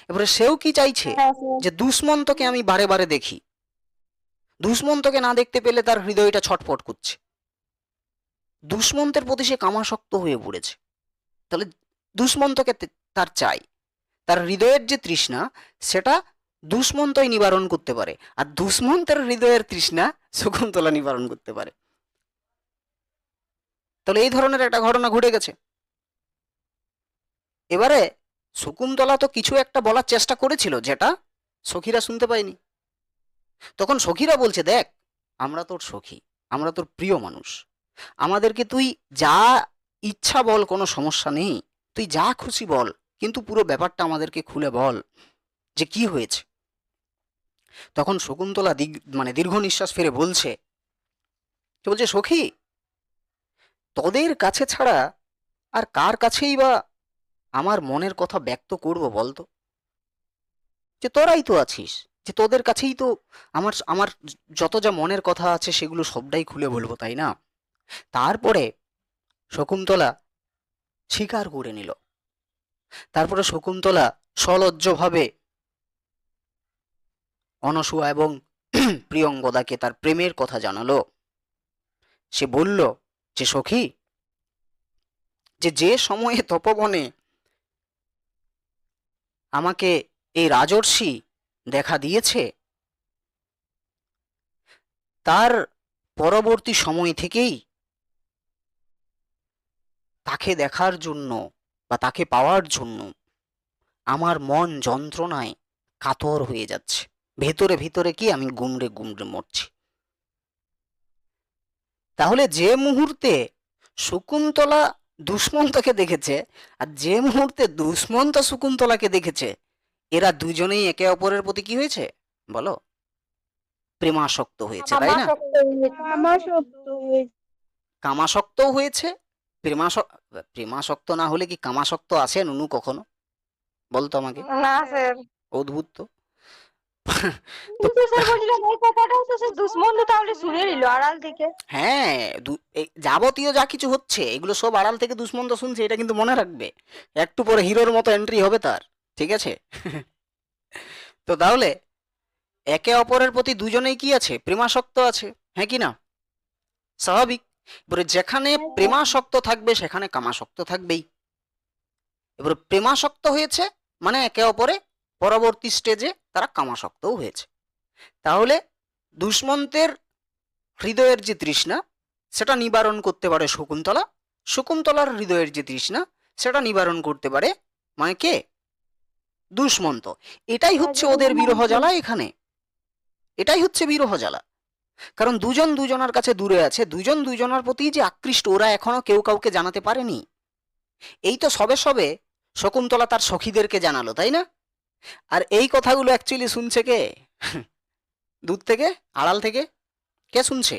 এবারে সেও কি চাইছে, হ্যাঁ স্যার। যে দুষ্মন্তকে আমি বারে বারে দেখি, দুষ্মন্তকে না দেখতে পেলে তার হৃদয়টা ছটফট করছে, দুষ্মন্তের প্রতি সে কামাসক্ত হয়ে পড়েছে। তাহলে দুষ্মন্তকে তার চাই, তার হৃদয়ের যে তৃষ্ণা, সেটা দুষ্মন্তই নিবারণ করতে পারে, আর দুষ্মন্তের হৃদয়ের তৃষ্ণা শকুন্তলা নিবারণ করতে পারে। তাহলে এই ধরনের একটা ঘটনা ঘটে গেছে। এবারে শকুন্তলা তো কিছু একটা বলার চেষ্টা করেছিল, যেটা সখীরা শুনতে পায়নি। তখন সখীরা বলছে, দেখ, আমরা তোর সখী, আমরা তোর প্রিয় মানুষ, আমাদেরকে তুই যা ইচ্ছা বল, কোনো সমস্যা নেই, তুই যা খুশি বল, কিন্তু পুরো ব্যাপারটা আমাদেরকে খুলে বল যে কি হয়েছে। তখন শকুন্তলা দীর্ঘ নিঃশ্বাস ফেলে বলছে, সখী, তোদের কাছে ছাড়া আর কার কাছেই বা আমার মনের কথা ব্যক্ত করব বলতো? যে তোরাই তো আছিস, যে তোদের কাছেই তো আমার আমার যত যা মনের কথা আছে সেগুলো সবটাই খুলে বলবো, তাই না? তারপরে শকুন্তলা স্বীকার করে নিল। তারপরে শকুন্তলা সলজ্জভাবে অনসূয়া এবং প্রিয়ঙ্গদাকে তার প্রেমের কথা জানালো। সে বলল যে সখী, যে সময়ে তপবনে আমাকে এই রাজর্ষি দেখা দিয়েছে, তার পরবর্তী সময় থেকেই তাকে দেখার জন্য বা তাকে পাওয়ার জন্য আমার মন যন্ত্রণায় কাতর হয়ে যাচ্ছে। ভেতরে ভেতরে কি আমি গুমড়ে গুমড়ে মরছি। তাহলে যে মুহূর্তে শকুন্তলা দুষ্মন্তকে দেখেছে আর যে মুহূর্তে দুষ্মন্ত শকুন্তলাকে দেখেছে, এরা দুজনেই একে অপরের প্রতি কি হয়েছে বলো? প্রেমাসক্ত হয়েছে, তাই না? আমার শব্দ কামাসক্তও হয়েছে। প্রেমাসক্ত না হলে কি কামাসক্ত আছে নুনু কখনো? বলতো আমাকে। না স্যার। অদ্ভুত তো। তো কিন্তু স্যার বলছিলাম এই কথাটাও তো স্যার দুষ্মন্ত তাহলে শুনে নিল আড়াল থেকে। হ্যাঁ, যাবতীয় যা কিছু হচ্ছে এগুলো সব আড়াল থেকে দুষ্মন্ত শুনছে, এটা কিন্তু মনে রাখবে। একটু পরে হিরোর মতো এন্ট্রি হবে তার, ঠিক আছে? তো তাহলে একে অপরের প্রতি দুজনেই কি আছে? প্রেমাসক্ত আছে, হ্যাঁ কি না? স্বাভাবিক। এবারে যেখানে প্রেমাসক্ত থাকবে সেখানে কামাসক্ত থাকবেই। এবারে প্রেমাসক্ত হয়েছে মানে একে অপরে পরবর্তী স্টেজে তারা কামাসক্তও হয়েছে। তাহলে দুষ্মন্তের হৃদয়ের যে তৃষ্ণা সেটা নিবারণ করতে পারে শকুন্তলা, শকুন্তলার হৃদয়ের যে তৃষ্ণা সেটা নিবারণ করতে পারে মানে কে? দুষ্মন্ত। এটাই হচ্ছে ওদের বিরহ জ্বালা এখানে, এটাই হচ্ছে বিরহ জ্বালা। কারণ দুজন দুজনার কাছে দূরে আছে, দুজন দুজনার প্রতি যে আকৃষ্ট ওরা এখনো কেউ কাউকে জানাতে পারেনি। এই তো সবে সবে শকুন্তলা তার সখীদেরকে জানালো, তাই না? আর এই কথাগুলো অ্যাকচুয়ালি শুনছে কে? দূর থেকে, আড়াল থেকে কে শুনছে?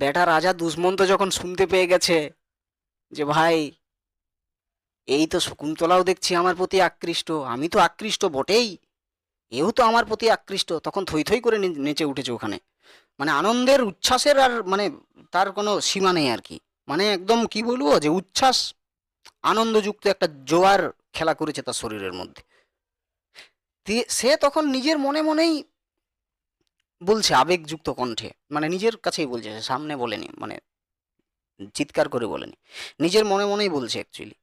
বেটা রাজা দুষ্মন্ত যখন শুনতে পেয়ে গেছে যে ভাই এই তো শকুন্তলাও দেখছি আমার প্রতি আকৃষ্ট, আমি তো আকৃষ্ট বটেই, এও তো আমার প্রতি আকৃষ্ট, তখন থই থই করে নেচে উঠেছে ওখানে। মানে আনন্দের উচ্ছ্বাসের আর মানে তার কোনো সীমা নেই আর কি। মানে একদম কি বলবো, যে উচ্ছ্বাস আনন্দযুক্ত একটা জোয়ার খেলা করেছে তার শরীরের মধ্যে। সে তখন নিজের মনে মনেই বলছে আবেগযুক্ত কণ্ঠে, মানে নিজের কাছেই বলছে, সে সামনে বলেনি, মানে চিৎকার করে বলেনি, নিজের মনে মনেই বলছে অ্যাকচুয়ালি।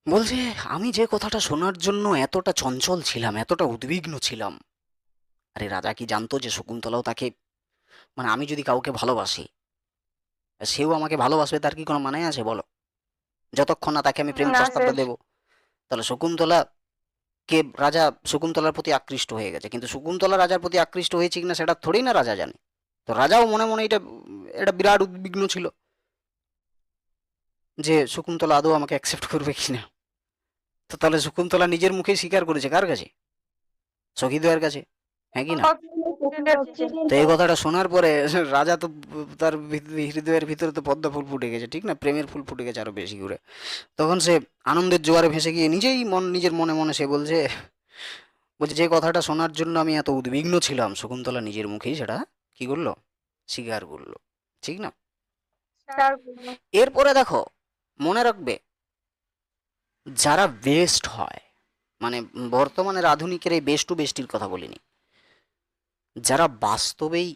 বলছে আমি যে কথাটা শোনার জন্য এতটা চঞ্চল ছিলাম, এতটা উদ্বিগ্ন ছিলাম, আরে রাজা কি জানতো যে শকুন্তলাও তাকে, মানে আমি যদি কাউকে ভালোবাসি সেও আমাকে ভালোবাসবে, তার কি কোনো মানে আছে বলো? যতক্ষণ না তাকে আমি প্রেম না প্রস্তাবটা স্যার। দেবো। তাহলে শকুন্তলা কে, রাজা শকুন্তলার প্রতি আকৃষ্ট হয়ে গেছে, কিন্তু শকুন্তলা রাজার প্রতি আকৃষ্ট হয়েছে কিনা সেটা থোড়েই না রাজা জানে। তো রাজাও মনে মনে এটা এটা বিরাট উদ্বিগ্ন ছিল যে শকুন্তলা আদৌ আমাকে অ্যাকসেপ্ট করবে কিনা। তো তাহলে শকুন্তলা নিজের মুখে স্বীকার করেছে কার কাছে? সখীদ্বয়ের কাছে, হ্যাঁ কি না? তো এই কথাটা শোনার পরে রাজা তো তার হৃদয়ের ভিতরে তো পদ্ম ফুল ফুটে গেছে, ঠিক না? প্রেমের ফুল ফুটে গেছে আরো বেশি করে। তখন সে আনন্দের জোয়ারে ভেসে গিয়ে নিজের মনে মনে সে বলছে, যে কথাটা শোনার জন্য আমি এত উদ্বিগ্ন ছিলাম, শকুন্তলা নিজের মুখেই সেটা কি করলো? স্বীকার করলো, ঠিক না? এরপরে দেখো, মনে রাখবে, যারা বেস্ট হয়, মানে বর্তমানের আধুনিকের এই বেস্ট টু বেস্টির কথা বলিনি, যারা বাস্তবেই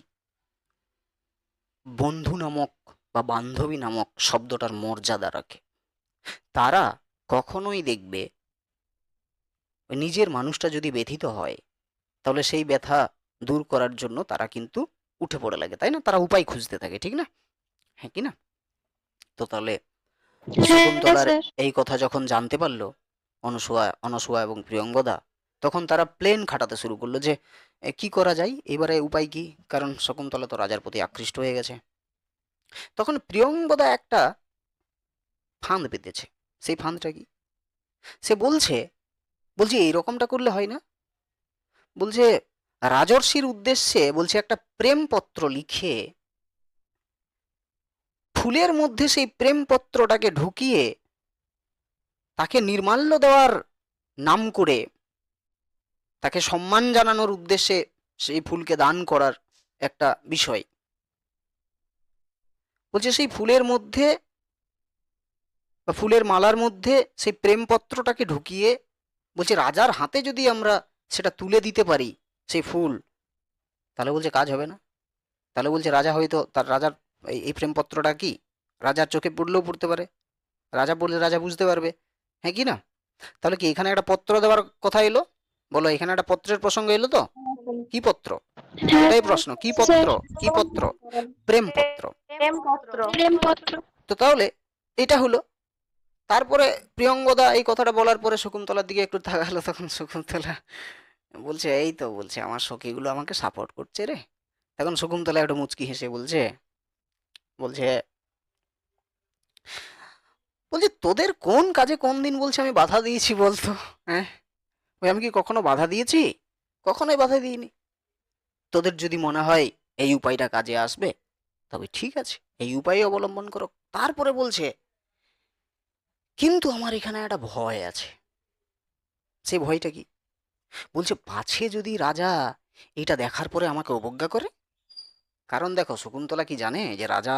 বন্ধু নামক বা বান্ধবী নামক শব্দটার মর্যাদা রাখে, তারা কখনোই দেখবে নিজের মানুষটা যদি ব্যথিত হয় তাহলে সেই ব্যথা দূর করার জন্য তারা কিন্তু উঠে পড়ে লাগে, তাই না? তারা উপায় খুঁজতে থাকে, ঠিক না? হ্যাঁ কি না? তো তাহলে শকুন্তলার এই কথা যখন জানতে পারলো অনসূয়া এবং প্রিয়ঙ্গদা, তখন তারা প্লেন খাটাতে শুরু করলো যে কি করা যায় এবারে, উপায় কি? কারণ শকুন্তলা তো রাজার প্রতি আকৃষ্ট হয়ে গেছে। তখন প্রিয়ঙ্গদা একটা ফাঁদ পেতেছে। সেই ফাঁদটা কি? সে বলছে এইরকমটা করলে হয় না? বলছে রাজর্ষির উদ্দেশ্যে বলছে একটা প্রেমপত্র লিখে ফুলের মধ্যে সেই প্রেমপত্রটাকে ঢুকিয়ে তাকে নির্মাল্য দেওয়ার নাম করে তাকে সম্মান জানানোর উদ্দেশ্যে সেই ফুলকে দান করার একটা বিষয়। বলছে সেই ফুলের মধ্যে বা ফুলের মালার মধ্যে সেই প্রেমপত্রটাকে ঢুকিয়ে বলছে রাজার হাতে যদি আমরা সেটা তুলে দিতে পারি সেই ফুল, তাহলে বলছে কাজ হবে না। তাহলে বলছে রাজা হয়তো তার রাজার এই প্রেমপত্রটা কি রাজার চোখে পড়লেও পড়তে পারে, রাজা বললে রাজা বুঝতে পারবে, হ্যাঁ কি না? তাহলে কি এখানে একটা পত্র দেওয়ার কথা এলো? বলো, এখানে একটা পত্রের প্রসঙ্গ এলো তো? কি পত্র? হ্যাঁ এটাই প্রশ্ন, কি স্যার। পত্র? কি পত্র? প্রেমপত্র। প্রেমপত্র। প্রেমপত্র। তো তাহলে এটা হলো। তারপরে প্রিয়ঙ্গদা এই কথাটা বলার পরে শকুন্তলার দিকে একটু তাকালো, তখন শকুন্তলা বলছে এই তো, বলছে আমার সখীগুলো আমাকে সাপোর্ট করছে রে। তখন শকুন্তলা একটু মুচকি হেসে বলছে বলছে বলছে তোদের কোন কাজে কোন দিন বলছে আমি বাধা দিয়েছি বলতো? হ্যাঁ, ওই আমি কি কখনো বাধা দিয়েছি? কখনোই বাধা দিইনি। তোদের যদি মনে হয় এই উপায়টা কাজে আসবে তবে ঠিক আছে, এই উপায় অবলম্বন করো। তারপরে বলছে কিন্তু আমার এখানে একটা ভয় আছে। সেই ভয়টা কি? বলছে পাছে যদি রাজা এটা দেখার পরে আমাকে অবজ্ঞা করে। কারণ দেখো, শকুন্তলা কি জানে যে রাজা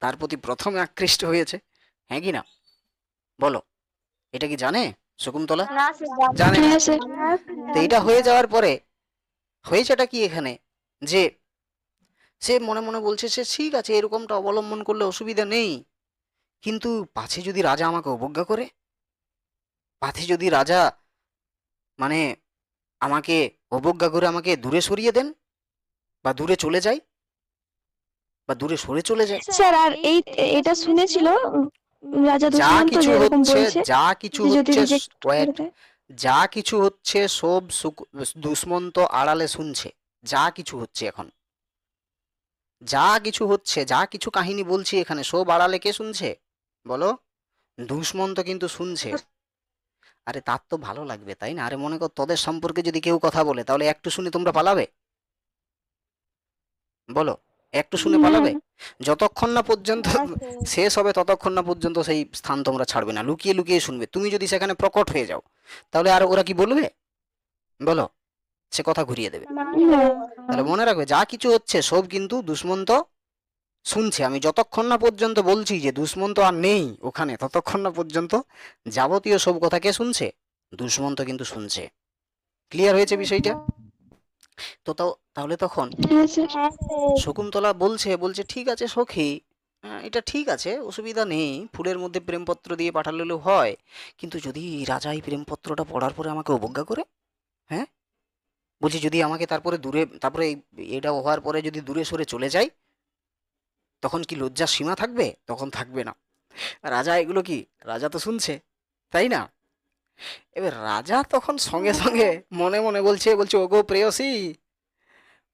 তার প্রতি প্রথমে আকৃষ্ট হয়েছে? হ্যাঁ কি না? বলো, এটা কি জানে শকুন্তলা? না স্যার, জানে না। হ্যাঁ স্যার। তো এটা হয়ে যাওয়ার পরে হয়েছেটা কি এখানে, যে সে মনে মনে বলছে সে ঠিক আছে এরকমটা অবলম্বন করলে অসুবিধা নেই, কিন্তু পাছে যদি রাজা আমাকে অবজ্ঞা করে, পাছে যদি রাজা মানে আমাকে অবজ্ঞা করে আমাকে দূরে সরিয়ে দেন, বা দূরে চলে যায়, বা দূরে সরে চলে যায়। স্যার আর এটা শুনেছিল রাজা যা দুষ্মন্ত যে কিছু এরকম হচ্ছে, বলছে যা কিছু যে যদি হচ্ছে, রিজেক্ট করে ওয়েট, দেয়। যা কিছু হচ্ছে সব দুষ্মন্ত আড়ালে শুনছে। যা কিছু হচ্ছে এখন, যা কিছু হচ্ছে, যা কিছু কাহিনী বলছি এখানে, সব আড়ালে কে শুনছে বলো? দুষ্মন্ত কিন্তু শুনছে। আরে তার তো ভালো লাগবে তাই না? আরে মনে কর তোদের সম্পর্কে যদি কেউ কথা বলে তাহলে একটু শুনে তোমরা পালাবে? বলো, একটু শুনে না পালাবে? যতক্ষণ না পর্যন্ত না স্যার। শেষ হবে ততক্ষণ না পর্যন্ত সেই স্থান তোমরা ছাড়বে না, লুকিয়ে লুকিয়ে শুনবে। তুমি যদি সেখানে প্রকট হয়ে যাও তাহলে আর ওরা কি বলবে বলো? সে কথা ঘুরিয়ে দেবে। না না। তাহলে মনে রাখবে যা কিছু হচ্ছে সব কিন্তু দুষ্মন্ত শুনছে। আমি যতক্ষণ না পর্যন্ত বলছি যে দুষ্মন্ত আর নেই ওখানে, ততক্ষণ না পর্যন্ত যাবতীয় সব কথা কে শুনছে? দুষ্মন্ত কিন্তু শুনছে। ক্লিয়ার হয়েছে বিষয়টা? তো তাহলে তখন হ্যাঁ স্যার। হ্যাঁ স্যার। শকুন্তলা বলছে বলছে ঠিক আছে সখী, এটা ঠিক আছে, অসুবিধা নেই, ফুলের মধ্যে প্রেমপত্র দিয়ে পাঠালেও হয়, কিন্তু যদি রাজা এই প্রেমপত্রটা পড়ার পরে আমাকে অবজ্ঞা করে, হ্যাঁ, বলছি যদি আমাকে তারপরে দূরে, তারপরে এটা হওয়ার পরে যদি দূরে সরে চলে যায়, তখন কি লজ্জার সীমা থাকবে? তখন থাকবে না। রাজা এগুলো কি, রাজা তো শুনছে তাই না? এবার রাজা তখন সঙ্গে সঙ্গে মনে মনে বলছে বলছে ওগো প্রেয়সী,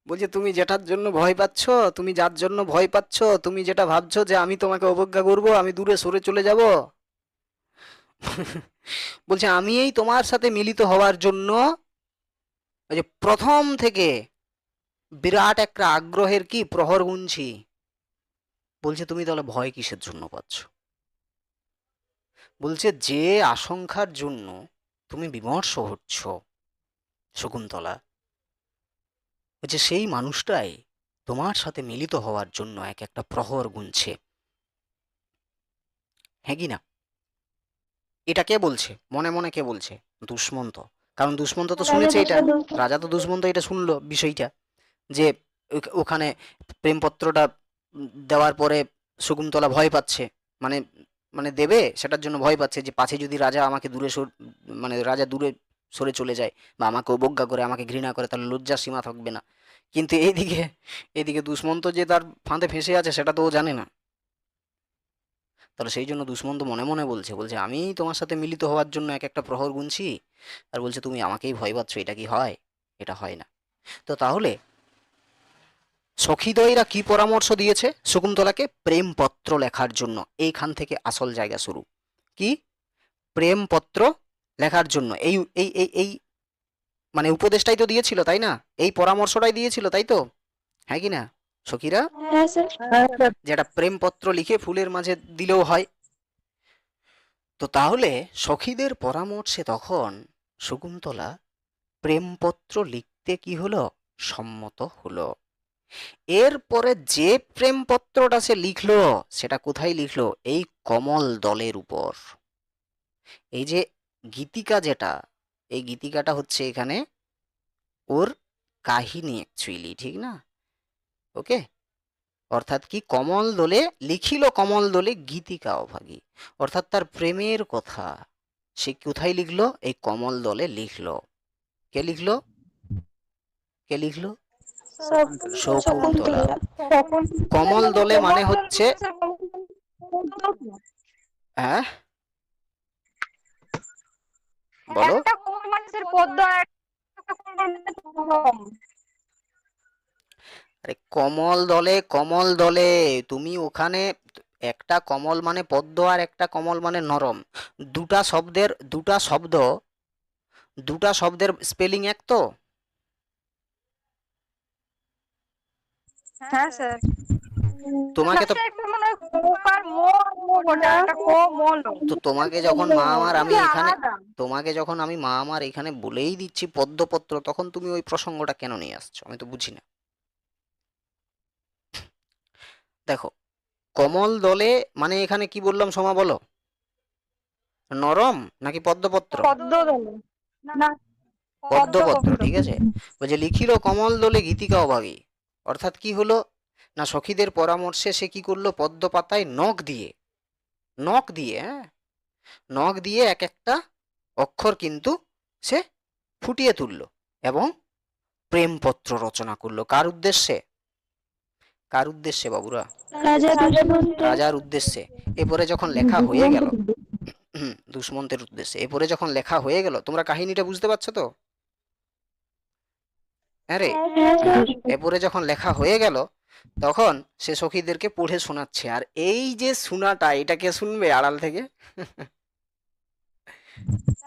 বলছে তুমি যেটার জন্য ভয় পাচ্ছ, তুমি যার জন্য ভয় পাচ্ছ, তুমি যেটা ভাবছো যে আমি তোমাকে অবজ্ঞা করব, আমি দূরে সরে চলে যাব, বলছে আমি এই তোমার সাথে মিলিত হওয়ার জন্য ওই যে প্রথম থেকে বিরাট একটা আগ্রহের কি প্রহর গুনছি। বলছে তুমি তাহলে ভয় কিসের জন্য পাচ্ছ? বলছে যে আশঙ্কার জন্য তুমি বিমর্ষ হচ্ছ শকুন্তলা, বলছে সেই মানুষটাই তোমার সাথে মিলিত হওয়ার জন্য এক একটা প্রহর গুনছে। হ্যাঁ কি না? এটা কে বলছে মনে মনে, কে বলছে? দুষ্মন্ত। কারণ দুষ্মন্ত তো শুনেছে এটা, রাজা তো দুষ্মন্ত এটা শুনলো বিষয়টা, যে ওখানে প্রেমপত্রটা দেওয়ার পরে শকুন্তলা ভয় পাচ্ছে, মানে মানে দেবে সেটার জন্য ভয় পাচ্ছে, যে পাছে যদি রাজা আমাকে দূরে মানে রাজা দূরে সরে চলে যায় বা আমাকে অবজ্ঞা করে, আমাকে ঘৃণা করে, তাহলে লজ্জার সীমা থাকবে না। কিন্তু এইদিকে, এদিকে দুষ্মন্ত যে তার ফাঁদে ফেঁসে আছে সেটা তো ও জানে না। তাহলে সেই জন্য দুষ্মন্ত মনে মনে বলছে বলছে আমি তোমার সাথে মিলিত হওয়ার জন্য এক একটা প্রহর গুনছি, আর বলছে তুমি আমাকেই ভয় পাচ্ছ, এটা কি হয়? এটা হয় না। তো তাহলে সখীদ্বয়রা কি পরামর্শ দিয়েছে শকুন্তলাকে? প্রেমপত্র লেখার জন্য। এইখান থেকে আসল জায়গা শুরু। কি? প্রেমপত্র লেখার জন্য। এই এই এই এই মানে উপদেশটাই তো দিয়েছিল, তাই না? এই পরামর্শটাই দিয়েছিল, তাই তো? হ্যাঁ কি না সখীরা? হ্যাঁ স্যার। যেটা প্রেমপত্র লিখে ফুলের মাঝে দিলেও হয়। তো তাহলে সখীদের পরামর্শে তখন শকুন্তলা প্রেমপত্র লিখতে কি হলো, সম্মত হলো। এরপরে যে প্রেমপত্রটা সে লিখলো, সেটা কোথায় লিখলো? এই কমল দলের উপর। এই যে গীতিকা, যেটা এই গীতিকাটা হচ্ছে এখানে ওর কাহিনী অ্যাকচুয়ালি, ঠিক না? ওকে, অর্থাৎ কি কমল দলে লিখিল, কমল দলে গীতিকা অভাগী, অর্থাৎ তার প্রেমের কথা সে কোথায় লিখলো? এই কমল দলে লিখলো। কে লিখলো? কে লিখলো? শকুন্তলা। শকুন্তলা। কমল দলে মানে হচ্ছে, হ্যাঁ বলো। একটা কোন মানুষের পদ্ম আর একটা কোন মানুষের নরম। আরে কমল দলে, কমল দলে তুমি ওখানে একটা কমল মানে পদ্ম আর একটা কমল মানে নরম, দুটা শব্দের স্পেলিং এক তো? হ্যাঁ স্যার। না তোমাকে তো, স্যার, একটা মনে হয় কোকার মোল ওটা একটা কোমল। তো তোমাকে যখন মা আমার আমি এটা এখানে, আলাদা। তোমাকে যখন আমি মা আমার এখানে বলেই দিচ্ছি পদ্মপত্র, তখন তুমি ওই প্রসঙ্গটা কেন নিয়ে আসছো? আমি তো বুঝি না। দেখো, কমল দলে মানে এখানে কি বললাম সোমা বলো? নরম নাকি পদ্মপত্র? পদ্ম দলে। না, পদ্মপত্র, পদ্মপত্র। ঠিক আছে। ওই যে লিখিল কমল দলে গীতিকা অভাগী, অর্থাৎ কি হলো না, সখীদের পরামর্শে সে কি করলো? পদ্ম পাতায় হ্যাঁ, নখ দিয়ে এক একটা অক্ষর কিন্তু সে ফুটিয়ে তুললো এবং প্রেমপত্র রচনা করলো। কার উদ্দেশ্যে? কার উদ্দেশ্যে বাবুরা? রাজা দুষ্মন্ত। রাজার উদ্দেশ্যে। এরপরে যখন লেখা হয়ে গেল, দুষ্মন্তের উদ্দেশ্যে, এরপরে যখন লেখা হয়ে গেল, তোমরা কাহিনীটা বুঝতে পারছো তো? আরে হ্যাঁ স্যার। এরপরে যখন লেখা হয়ে গেল, তখন সে সখীদেরকে পড়ে শোনাচ্ছে। আর এই যে শোনাটা, এটা কে শুনবে আড়াল থেকে?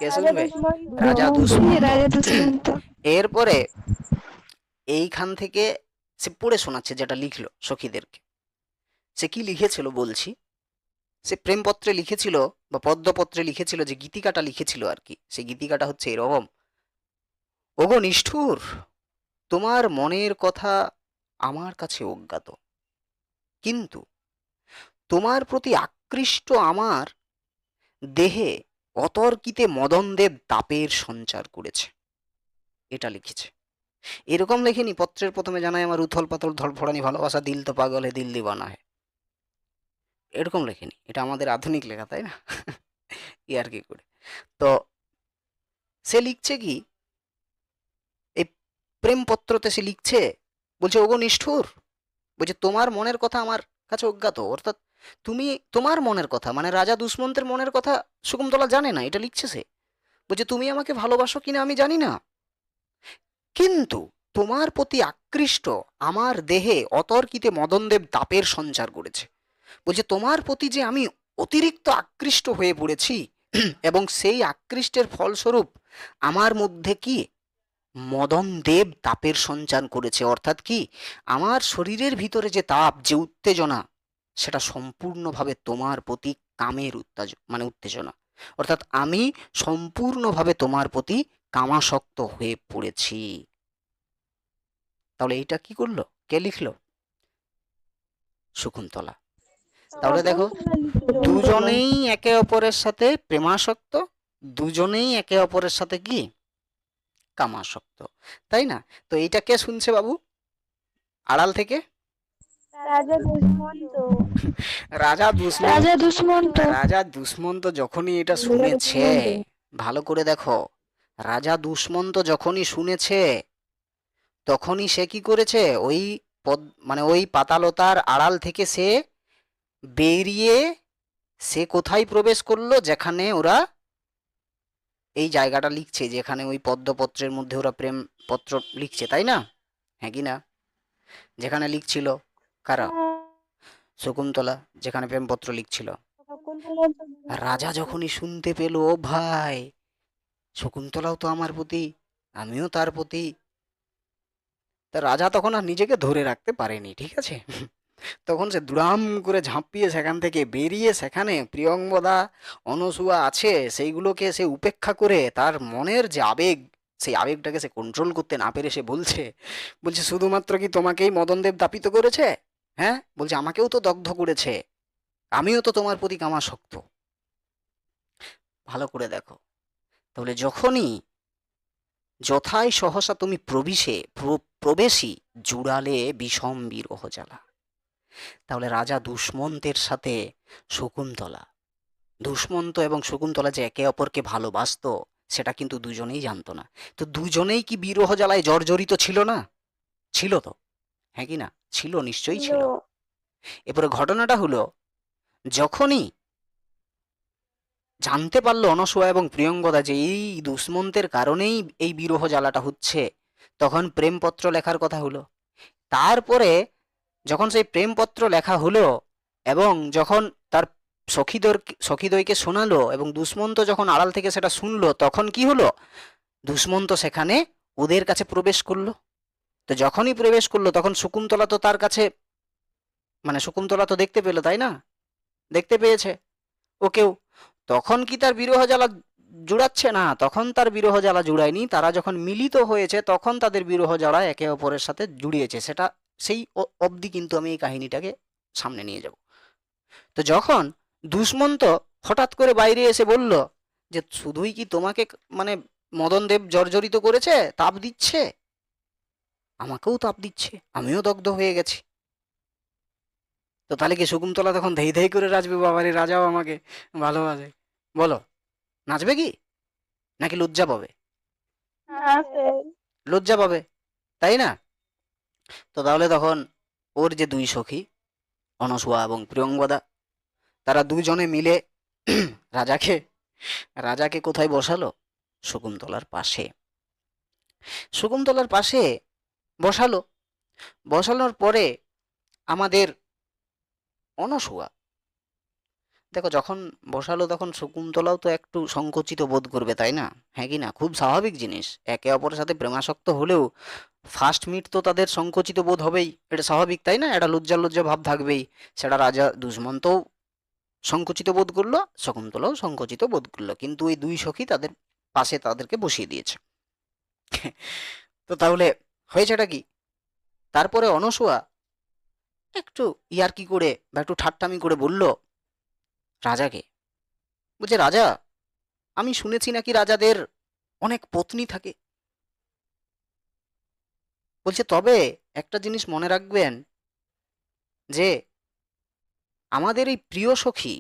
কে শুনবে? রাজা দুষ্মন্ত। রাজা দুষ্মন্ত। এরপরে এইখান থেকে সে পড়ে শোনাচ্ছে যেটা লিখলো সখীদেরকে। সে কি লিখেছিল বলছি। সে প্রেমপত্রে লিখেছিল বা পদ্মপত্রে লিখেছিল, যে গীতিকাটা লিখেছিল আর কি, সেই গীতিকাটা হচ্ছে এরকম: ওগো নিষ্ঠুর, তোমার মনের কথা আমার কাছে অজ্ঞাত, কিন্তু তোমার প্রতি আকৃষ্ট আমার দেহে অতর্কিতে মদনদেব তাপের সঞ্চার করেছে। এটা লিখেছে। এরকম লেখেনি পত্রের প্রথমে জানায় আমার উথল পাথল ধড়ফড়ানি ভালোবাসা, দিল তো পাগল হে দিল দিওয়ানা হে, এরকম লেখেনি। এটা আমাদের আধুনিক লেখা, তাই না? ইয়ার কি করে। তো সে লিখছে কি, এই প্রেমপত্রতে সে লিখছে, বলছে ওগো নিষ্ঠুর, বলছে তোমার মনের কথা আমার কাছে অজ্ঞাত, অর্থাৎ তুমি, তোমার মনের কথা মানে রাজা দুষ্মন্তের মনের কথা শকুন্তলা জানে না, এটা লিখছে সে। বলছে তুমি আমাকে ভালোবাসো কিনা আমি জানি না, কিন্তু তোমার প্রতি আকৃষ্ট আমার দেহে অতর্কিতে মদনদেব তাপের সঞ্চার করেছে। বলছে তোমার প্রতি যে আমি অতিরিক্ত আকৃষ্ট হয়ে পড়েছি, এবং সেই আকৃষ্টের ফলস্বরূপ আমার মধ্যে কি মদন দেব তাপের সঞ্চার করেছে, অর্থাৎ কি আমার শরীরের ভিতরে যে তাপ, যে উত্তেজনা, সেটা সম্পূর্ণভাবে তোমার প্রতি কামের মানে উত্তেজনা, অর্থাৎ আমি সম্পূর্ণভাবে তোমার প্রতি কামাসক্ত হয়ে পড়েছি। তাহলে এটা কি করলো? কে লিখলো? শকুন্তলা। তাহলে দেখো, দুজনেই একে অপরের সাথে প্রেমাসক্ত, দুজনেই একে অপরের সাথে কি কামাসক্ত, তাই না? তো এইটা কে শুনছে বাবু আড়াল থেকে? রাজা দুষ্মন্ত। রাজা দুষ্মন্ত। রাজা দুষ্মন্ত। রাজা দুষ্মন্ত যখনই এটা শুনেছে, ভালো করে দেখো, রাজা দুষ্মন্ত যখনই শুনেছে, তখনই সে কি করেছে? ওই পদ মানে ওই পাতালতার আড়াল থেকে সে বেরিয়ে, সে কোথায় প্রবেশ করলো? যেখানে ওরা এই জায়গাটা লিখছে, যেখানে ওই পদ্মপত্রের মধ্যে ওরা প্রেম পত্র লিখছে, তাই না? হ্যাঁ কি না? যেখানে লিখছিল কারা? শকুন্তলা, যেখানে প্রেমপত্র লিখছিল। রাজা যখনই শুনতে পেল, ও ভাই, শকুন্তলাও তো আমার প্রতি আমিও তার প্রতি, তা রাজা তখন আর নিজেকে ধরে রাখতে পারেনি, ঠিক আছে? তখন সে দুড়াম করে ঝাঁপিয়ে সেখান থেকে বেরিয়ে সেখানে প্রিয়ঙ্বদা, অনসূয়া আছে সেইগুলোকে সে উপেক্ষা করে তার মনের যে আবেগ, সেই আবেগটাকে সে কন্ট্রোল করতে না পেরে সে বলছে, শুধুমাত্র কি তোমাকেই মদনদেব দাপিত করেছে? হ্যাঁ, বলছে আমাকেও তো দগ্ধ করেছে, আমিও তো তোমার প্রতি কামাসক্ত। ভালো করে দেখো, তাহলে যখনই যথাই সহসা তুমি প্রবেশী জুড়ালে বিষম বিরহ জ্বালা। তাহলে রাজা দুষ্মন্তের সাথে শকুন্তলা, দুষ্মন্ত এবং শকুন্তলা যে একে অপরকে ভালোবাসতো সেটা কিন্তু দুজনেই জানতো না। তো দুজনেই কি বিরহ জ্বালায় জর্জরিত ছিল না? ছিল তো, হ্যাঁ কি না? ছিল, নিশ্চয়ই ছিল। এরপরে ঘটনাটা হলো, যখনই জানতে পারলো অনসূয়া এবং প্রিয়ঙ্গদা যে এই দুষ্মন্তের কারণেই এই বিরহ জ্বালাটা হচ্ছে, তখন প্রেমপত্র লেখার কথা হলো। তারপরে যখন সেই প্রেমপত্র লেখা হলো এবং যখন তার সখীদ্বয়কে শোনালো এবং দুষ্মন্ত যখন আড়াল থেকে সেটা শুনলো, তখন কি হলো, দুষ্মন্ত সেখানে ওদের কাছে প্রবেশ করলো। তো যখনই প্রবেশ করলো তখন শকুন্তলা তো তার কাছে, মানে শকুন্তলা তো দেখতে পেলো, তাই না? দেখতে পেয়েছে ওকেও। তখন কি তার বিরহ জ্বালা জুড়াচ্ছে? না, তখন তার বিরহ জ্বালা জুড়ায়নি। তারা যখন মিলিত হয়েছে তখন তাদের বিরহ জ্বালা একে অপরের সাথে জুড়িয়েছে। সেটা সেই অবধি কিন্তু আমি এই কাহিনীটাকে সামনে নিয়ে যাব। তো যখন দুষ্মন্ত হঠাৎ করে বাইরে এসে বলল যে শুধুই কি তোমাকে মানে মদনদেব জর্জরিত করেছে, তাপ দিচ্ছে, আমাকেও তাপ দিচ্ছে, আমিও দগ্ধ হয়ে গেছি। তো তাহলে কি শকুন্তলা তখন ধেই ধেই করে নাচবে, বাবারে রাজাও আমাকে ভালোবাসে? বলো, নাচবে কি নাকি লজ্জা পাবে? লজ্জা পাবে, তাই না? তো তাহলে তখন ওর যে দুই সখী অনসূয়া এবং প্রিয়ঙ্বদা, তারা দুজনে মিলে রাজাকে রাজাকে কোথায় বসালো? শকুন্তলার পাশে। শকুন্তলার পাশে বসালো। বসানোর পরে আমাদের অনসূয়া, দেখো যখন বসালো তখন শকুন্তলাও তো একটু সংকুচিত বোধ করবে, তাই না? হ্যাঁ কি না? খুব স্বাভাবিক জিনিস, একে অপরের সাথে প্রেমাসক্ত হলেও ফার্স্ট মিট তো তাদের সংকুচিত বোধ হবেই, এটা স্বাভাবিক, তাই না? এটা লজ্জা লজ্জা ভাব থাকবেই। সেটা রাজা দুষ্মন্তও সংকুচিত বোধ করলো, শকুন্তলাও সংকুচিত বোধ করলো, কিন্তু ওই দুই সখী তাদের পাশে তাদেরকে বসিয়ে দিয়েছে। তো তাহলে হয়েছেটা কি? তারপরে অনসূয়া একটু ইয়ার্কি করে বা একটু ঠাট্টামি করে বলল রাজাকে, বলছে রাজা, আমি শুনেছি নাকি রাজাদের অনেক পত্নী থাকে। বলছে তবে একটা জিনিস মনে রাখবেন, যে আমাদের এই প্রিয় সখী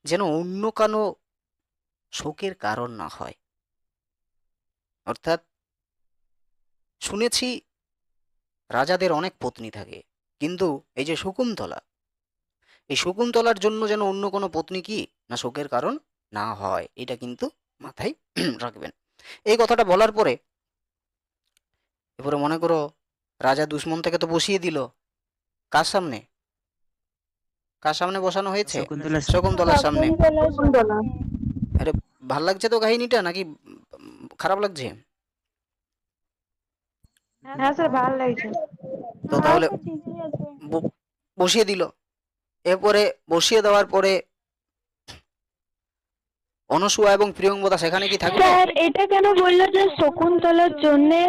যেন অন্য কানো শোকের কারণ না হয়। অর্থাৎ শুনেছি রাজাদের অনেক পত্নী থাকে, কিন্তু এই যে শকুন্তলা, এই শকুন্তলার জন্য যেন অন্য কোনো পত্নী কি না শোকের কারণ না হয়, এটা কিন্তু মাথায় রাখবেন। এই কথাটা বলার পরে এবারে মনে করো রাজা দুষ্মন্তকে তো বসিয়ে দিল কার সামনে? কার সামনে বসানো হয়েছে? শকুন্তলা শকুন্তলার সামনে। শকুন্তলা। আরে, ভাল লাগছে তো কাহিনীটা নাকি খারাপ লাগছে? হ্যাঁ স্যার, ভালো লাগছে। তো তাহলে বসিয়ে দিল। এরপরে বসিয়ে দেওয়ার পরে অনসূয়া এবং প্রিয়ঙ্বদা সেখানে কি থাকবে? স্যার এটা কেন বললো যে শকুন্তলার জন্যে?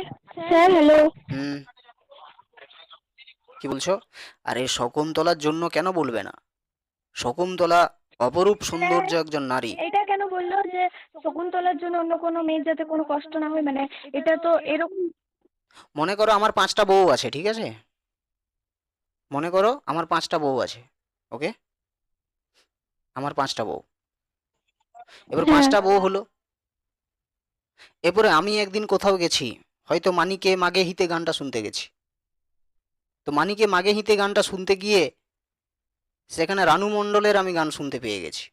Sir hello. হুম, কি বলছো? আরে শকুন্তলার জন্য কেন বলবে না? শকুন্তলা অপরূপ সৌন্দর্য একজন নারী। এটা কেন বললো যে শকুন্তলার জন্য অন্য কোনো মেয়ের যাতে কোনো কষ্ট না হয়, মানে এটা তো এরকম। মনে করো আমার 5টা বউ আছে, ঠিক আছে? মনে করো আমার 5টা বউ আছে, ওকে? আমার 5টা বউ, এবার হ্যাঁ 5টা বউ হলো। এরপরে আমি একদিন কোথাও গেছি, হয়তো মানিকে মাগে হিতে গানটা শুনতে গেছি। তো মানিকে মাগে হিতে গানটা শুনতে গিয়ে সেখানে রানু মণ্ডলের আমি গান শুনতে পেয়ে গেছি।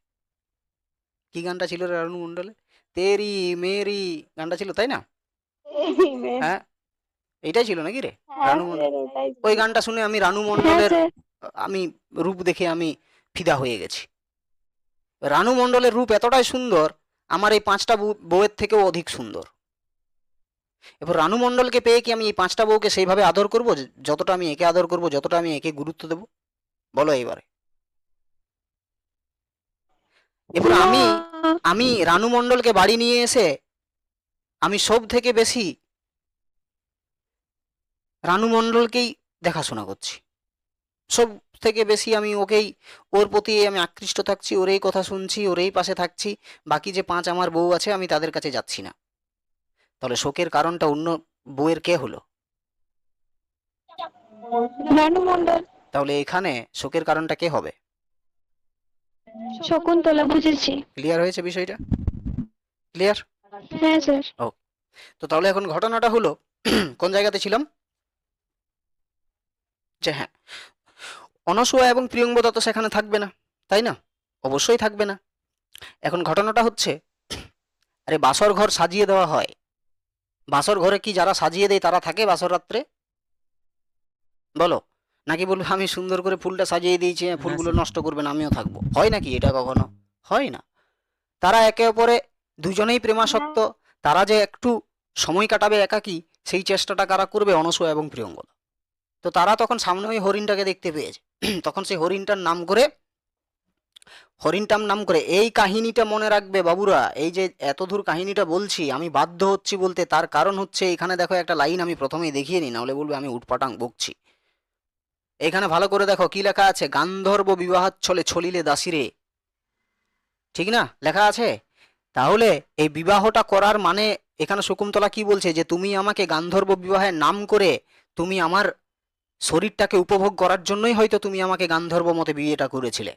কি গানটা ছিল রে রানু মণ্ডলের? তেরি মেরি গানটা ছিল, তাই না? হ্যাঁ, এইটাই ছিল নাকি রে? রানু মণ্ডল। ওই গানটা শুনে আমি রানু হ্যাঁ মণ্ডলের স্যার। আমি রূপ দেখে আমি ফিদা হয়ে গেছি। রানু মণ্ডলের রূপ এতটাই সুন্দর, আমার এই 5টা বউয়ের থেকেও অধিক সুন্দর। এবার রানু মণ্ডলকে পেয়ে কি আমি এই 5টা বউকে সেইভাবে আদর করব, যতটা আমি একে আদর করব, যতটা আমি একে গুরুত্ব দেব? বলো এইবারে। এবার না। আমি আমি রানু মণ্ডলকে বাড়ি নিয়ে এসে আমি সব থেকে বেশি রানু মণ্ডলকেই দেখাশোনা করছি, সব থেকে বেশি আমি ওকেই, ওর প্রতি আমি আকৃষ্ট থাকছি, ওরই কথা শুনছি, ওরই পাশে থাকছি। বাকি যে 5 আমার বউ আছে আমি তাদের কাছে যাচ্ছি না। তাহলে শোকের কারণটা অন্য বউয়ের কে হলো? রানু মণ্ডল। তাহলে এখানে শোকের কারণটা কে হবে? শকুন্তলা, বুঝেছি। ক্লিয়ার হয়েছে বিষয়টা? ক্লিয়ার? হ্যাঁ স্যার। ও, তো তাহলে এখন ঘটনাটা হলো কোন জায়গাতে ছিলাম, যে হ্যাঁ, অনসূয়া এবং প্রিয়ংবদা তো সেখানে থাকবে না, তাই না? অবশ্যই থাকবে না। এখন ঘটনাটা হচ্ছে, আরে বাসর ঘর সাজিয়ে দেওয়া হয়, বাসর ঘরে কি যারা সাজিয়ে দেয় তারা থাকে বাসর রাত্রে? বলো। নাকি বলবে আমি সুন্দর করে ফুলটা সাজিয়ে দিয়েছি, ফুলগুলো নষ্ট করবে না, আমিও থাকবো? হয় নাকি এটা কখনো? হয় না। তারা একে অপরে দুজনেই প্রেমাসক্ত, তারা যে একটু সময় কাটাবে একাকী, সেই চেষ্টাটা কারা করবে? অনসূয়া এবং প্রিয়ঙ্বদা। তো তারা তখন সামনে ওই হরিণটাকে দেখতে পেয়েছে, তখন সেই হরিণটার নাম করে এই কাহিনীটা মনে রাখবে বাবুরা। এই যে এতদূর কাহিনীটা বলছি আমি বাধ্য হচ্ছি বলতে, তার কারণ হচ্ছে এখানে দেখো একটা লাইন আমি প্রথমেই দেখিয়ে নিই, নাহলে বলবে আমি উটপাটাং বকছি। এখানে ভালো করে দেখো কি লেখা আছে, গান্ধর্ব বিবাহাচ্ছলে ছলিলে দাসিরে, ঠিক না? লেখা আছে। তাহলে এই বিবাহটা করার মানে, এখানে শকুন্তলা কি বলছে, যে তুমি আমাকে গান্ধর্ব বিবাহের নাম করে তুমি আমার শরীরটাকে উপভোগ করার জন্যই হয়তো তুমি আমাকে গান্ধর্ব মতে বিয়েটা করেছিলে,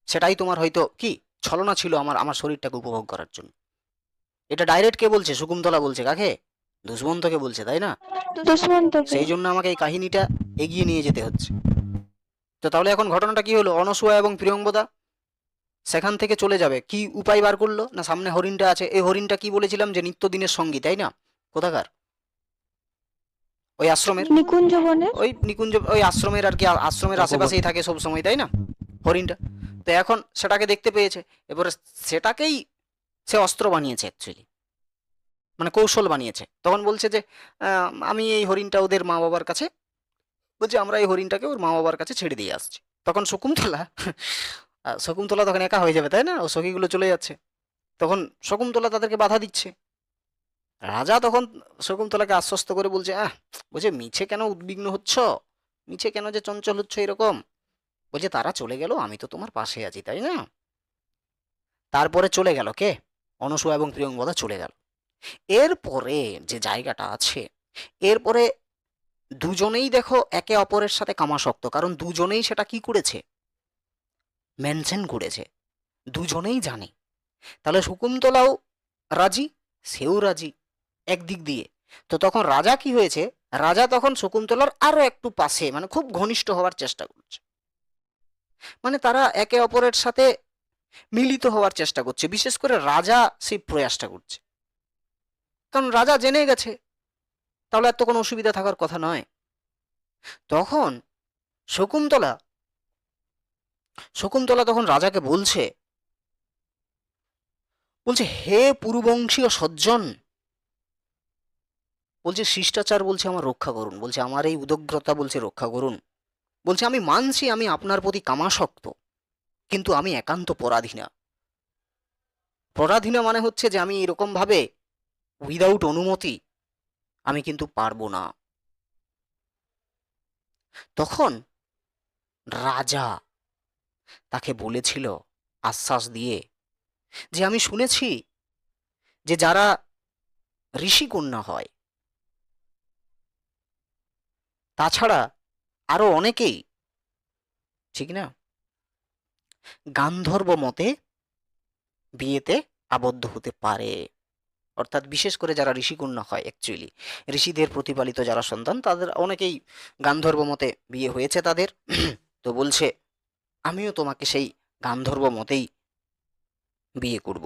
সেটাই তোমার হয়তো কি ছলনা ছিল আমার আমার শরীরটাকে উপভোগ করার জন্য। এটা ডাইরেক্ট কে বলছে? শকুন্তলা বলছে। কাকে? দুষ্মন্তকে বলছে, তাই না? দুষ্মন্তকে। সেই জন্য আমাকে এই কাহিনীটা এগিয়ে নিয়ে যেতে হচ্ছে। তো তাহলে এখন ঘটনাটা কি হলো, অনসূয়া এবং প্রিয়ঙ্বদা সেখান থেকে চলে যাবে, কি উপায় বার করলো না, সামনে হরিণটা আছে, এই হরিণটা কি বলেছিলাম যে নিত্যদিনের সঙ্গী, তাই না? কোথাকার? ওই আশ্রমের, নিকুঞ্জ বনে। ওই নিকুঞ্জ, ওই আশ্রমের আর কি, আশ্রমের আশেপাশেই থাকে সব সময়, তাই না হরিণটা? তো এখন সেটাকে দেখতে পেয়েছে, এবারে সেটাকেই সে অস্ত্র বানিয়েছে অ্যাকচুয়ালি, মানে কৌশল বানিয়েছে। তখন বলছে যে আমি এই হরিণটা ওদের মা বাবার কাছে, বলছে আমরা এই হরিণটাকে ওর মা বাবার কাছে ছেড়ে দিয়ে আসছি। তখন শকুন্তলা শকুন্তলা তখন একা হয়ে যাবে, তাই না? ও সখীগুলো চলে যাচ্ছে, তখন শকুন্তলা তাদেরকে বাধা দিচ্ছে। রাজা তখন শকুন্তলাকে আশ্বস্ত করে বলছে, বলছে মিছে কেন উদ্বিগ্ন হচ্ছ, মিছে কেন যে চঞ্চল হচ্ছ এরকম? বলছে তারা চলে গেল, আমি তো তোমার পাশে আছি, তাই না? তারপরে চলে গেল কে? অনসূয়া এবং প্রিয়ঙ্বদা চলে গেল। এরপরে যে জায়গাটা আছে, এরপরে দুজনেই দেখো একে অপরের সাথে কামাসক্ত, কারণ দুজনেই সেটা কি করেছে, মেনশন করেছে, দুজনেই জানে। তাহলে শকুন্তলাও রাজি, সেও রাজি একদিক দিয়ে। তো তখন রাজা কি হয়েছে, রাজা তখন শকুন্তলার আরো একটু পাশে, মানে খুব ঘনিষ্ঠ হওয়ার চেষ্টা করছে, মানে তারা একে অপরের সাথে মিলিত হওয়ার চেষ্টা করছে। বিশেষ করে রাজা সেই প্রয়াসটা করছে, কারণ রাজা জেনে গেছে, তাহলে এত কোনো অসুবিধা থাকার কথা নয়। তখন শকুন্তলা শকুন্তলা তখন রাজাকে বলছে, বলছে হে পুরুবংশীয় সজ্জন, বলছে শিষ্টাচার বলছে আমার রক্ষা করুন, বলছে আমার এই উদগ্রতা বলছে রক্ষা করুন। বলছে আমি মানছি আমি আপনার প্রতি কামাসক্ত, কিন্তু আমি একান্ত পরাধীনা। পরাধীনা মানে হচ্ছে যে আমি এরকম ভাবে উইদাউট অনুমতি আমি কিন্তু পারবো না। তখন রাজা তাকে বলেছিল আশ্বাস দিয়ে, যে আমি শুনেছি যে যারা ঋষিকন্যা হয়, তাছাড়া আরো অনেকেই, ঠিক না, গান্ধর্ব মতে বিয়েতে আবদ্ধ হতে পারে। অর্থাৎ বিশেষ করে যারা ঋষিকন্যা হয়, অ্যাকচুয়ালি ঋষিদের প্রতিপালিত যারা সন্তান, তাদের অনেকেই গান্ধর্ব মতে বিয়ে হয়েছে তাদের। তো বলছে আমিও তোমাকে সেই গান্ধর্ব মতেই বিয়ে করব।